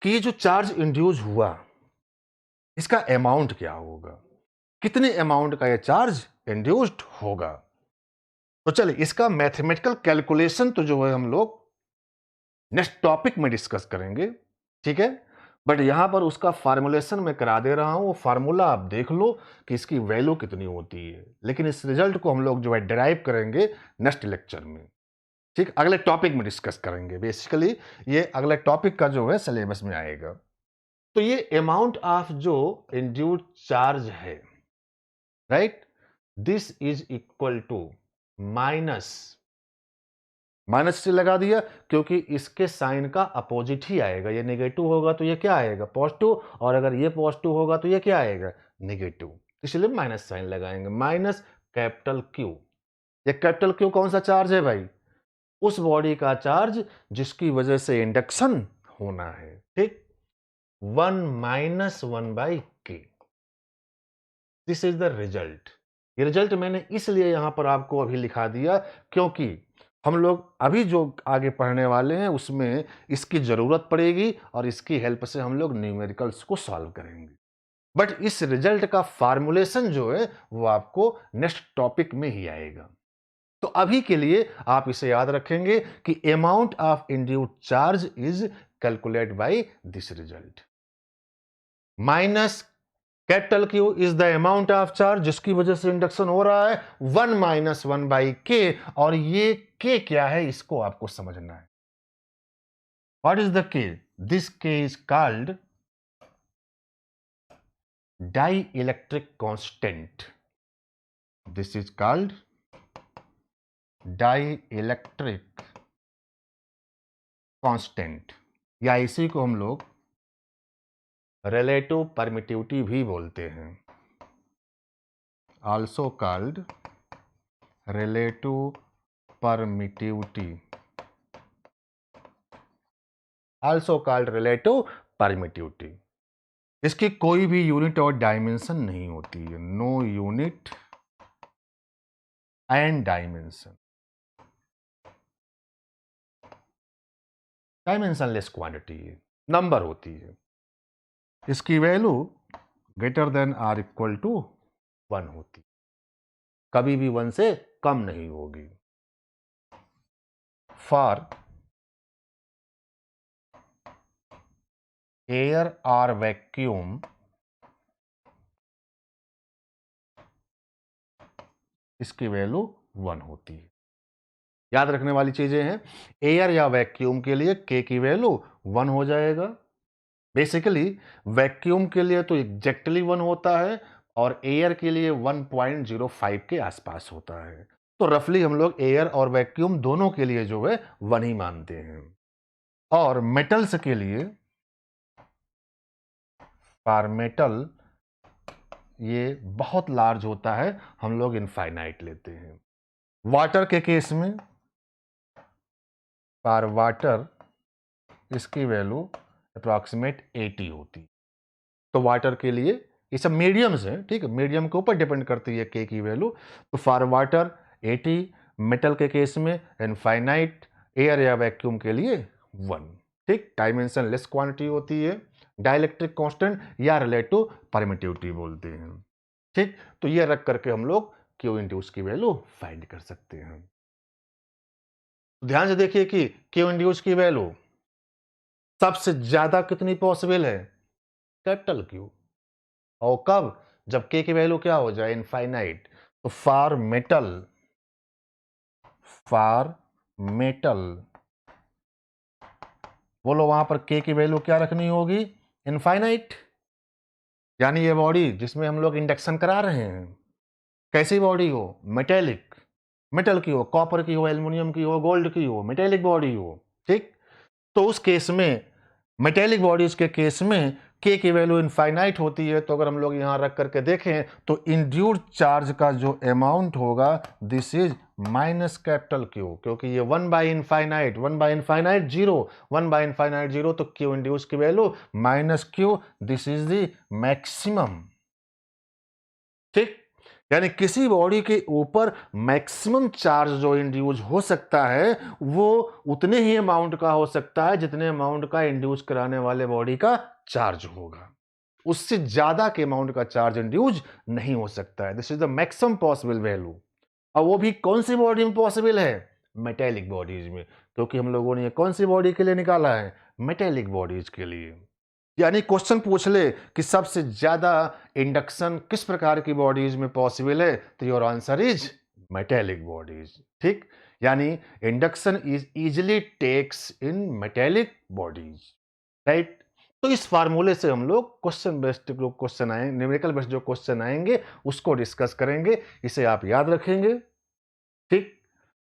कि ये जो चार्ज इंड्यूस हुआ इसका अमाउंट क्या होगा? कितने अमाउंट का ये चार्ज इंड्यूस्ड होगा? तो चलिए इसका मैथमेटिकल कैलकुलेशन तो जो है हम लोग नेक्स्ट टॉपिक में डिस्कस करेंगे, ठीक है। बट यहां पर उसका फार्मूलेशन मैं करा दे रहा हूं, वो फार्मूला आप देख लो कि इसकी वैल्यू कितनी होती है। लेकिन इस रिजल्ट को हम लोग जो है डिराइव करेंगे नेक्स्ट लेक्चर में, ठीक, अगले टॉपिक में डिस्कस करेंगे। बेसिकली ये अगले टॉपिक का जो है सिलेबस में आएगा। तो ये अमाउंट ऑफ जो इंड्यूस्ड चार्ज है, right, this is equal to minus, minus से लगा दिया क्योंकि इसके साइन का अपोजिट ही आएगा। ये नेगेटिव होगा तो ये क्या आएगा? पॉजिटिव। और अगर ये पॉजिटिव होगा तो ये क्या आएगा? नेगेटिव। इसलिए माइनस साइन लगाएंगे, माइनस कैपिटल क्यू। ये कैपिटल क्यू कौन सा चार्ज है भाई? उस बॉडी का चार्ज जिसकी वजह से इंडक्शन होना है, ठीक। 1 माइनस 1 बाई के, दिस इज द रिजल्ट। ये रिजल्ट मैंने इसलिए यहां पर आपको अभी लिखा दिया क्योंकि हम लोग अभी जो आगे पढ़ने वाले हैं उसमें इसकी जरूरत पड़ेगी और इसकी हेल्प से हम लोग न्यूमेरिकल्स को सॉल्व करेंगे। बट इस रिजल्ट का फार्मूलेशन जो है वो आपको नेक्स्ट टॉपिक में ही आएगा। तो अभी के लिए आप इसे याद रखेंगे कि amount of induced charge is calculate by this result. Minus capital Q is the amount of charge जिसकी वजह से इंडक्शन हो रहा है, 1 - 1/k, और ये k क्या है इसको आपको समझना है। What is the k? This k is called dielectric constant. This is called dielectric constant, या इसी को हम लोग रिलेटिव परमिटिविटी भी बोलते हैं, also called relative permittivity, also called relative permittivity. इसकी कोई भी यूनिट और डायमेंशन नहीं होती है, no unit and dimension, dimensionless quantity है, नंबर होती है। इसकी value greater than or equal to 1 होती, कभी भी 1 से कम नहीं होगी। फॉर एयर और वैक्यूम इसकी वैल्यू 1 होती है। याद रखने वाली चीजें हैं, एयर या वैक्यूम के लिए k की वैल्यू 1 हो जाएगा। बेसिकली वैक्यूम के लिए तो एग्जैक्टली 1 होता है और एयर के लिए 1.05 के आसपास होता है। तो रफली हम लोग एयर और वैक्यूम दोनों के लिए जो है 1 ही मानते हैं। और मेटल्स के लिए, फॉर मेटल ये बहुत लार्ज होता है, हम लोग इनफाइनाइट लेते हैं। वाटर के केस में, फॉर वाटर इसकी वैल्यू अप्रॉक्सीमेट 80 होती। तो वाटर के लिए ये सब मीडियम्स हैं, ठीक है, मीडियम के ऊपर डिपेंड करती है के की वैल्यू। तो फॉर वाटर 80, मेटल के केस में इनफाइनाइट, एयर या वैक्यूम के लिए 1, ठीक। डायमेंशन लेस क्वांटिटी होती है, डाइलेक्ट्रिक कांस्टेंट या रिलेटिव परमिटिविटी बोलते हैं, ठीक। तो ये रख करके हम लोग क्यू इंड्यूस की वैल्यू फाइंड कर सकते हैं। ध्यान से देखिए कि क्यू इंड्यूस की वैल्यू सबसे ज्यादा कितनी पॉसिबल है, कैपिटल क्यू। और कब? जब k की वैल्यू क्या हो जाए, इनफाइनाइट। तो फॉर मेटल बोलो, वहां पर k की वैल्यू क्या रखनी होगी, इनफाइनाइट। यानी ये बॉडी जिसमें हम लोग इंडक्शन करा रहे हैं, कैसी बॉडी हो, मेटेलिक, मेटल की हो, कॉपर की हो, एल्युमिनियम की हो, गोल्ड की हो, मेटेलिक बॉडी हो, ठीक। तो उस केस में, मेटेलिक बॉडीज के केस में k की वैल्यू इनफाइनाइट होती है। तो अगर हम लोग यहां रख करके देखें तो इंड्यूस्ड चार्ज का जो अमाउंट होगा, this is minus capital Q, क्योंकि ये 1/इनफाइनाइट, 1/इनफाइनाइट 0, 1/इनफाइनाइट 0, तो क्यू इंड्यूस की value minus Q, this is the maximum, ठीक। यानी किसी बॉडी के ऊपर मैक्सिमम चार्ज जो इंड्यूस हो सकता है वो उतने ही अमाउंट का हो सकता है जितने अमाउंट का इंड्यूस कराने वाले बॉडी का चार्ज होगा। उससे ज्यादा के अमाउंट का चार्ज इंड्यूस नहीं हो सकता है। This is the maximum possible value. और वो भी कौन सी बॉडी में पॉसिबल है, मेटेलिक बॉडीज में, क्योंकि हम लोगों ने ये कौन सी बॉडी के लिए निकाला है, मेटेलिक बॉडीज के लिए। यानी क्वेश्चन पूछ ले कि सबसे ज्यादा इंडक्शन किस प्रकार की बॉडीज में पॉसिबल है, तो your answer is metallic bodies, ठीक। यानी induction is easily takes in metallic bodies, right. तो इस फार्मूले से हम लोग क्वेश्चन बेस्ड जो क्वेश्चन आए, न्यूमेरिकल बेस्ड जो क्वेश्चन आएंगे उसको डिस्कस करेंगे। इसे आप याद रखेंगे, ठीक।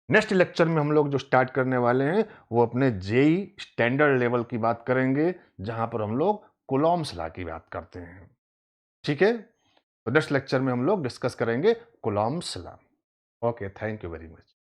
नेक्स्ट लेक्चर में हम लोग जो स्टार्ट करने वाले हैं वो अपने जेई स्टैंडर्ड लेवल की बात करेंगे, जहां पर हम लोग कूलॉम्स लॉ की बात करते हैं, ठीक है। तो नेक्स्ट लेक्चर में हम लोग डिस्कस करेंगे Coulomb's law. Okay, thank you very much.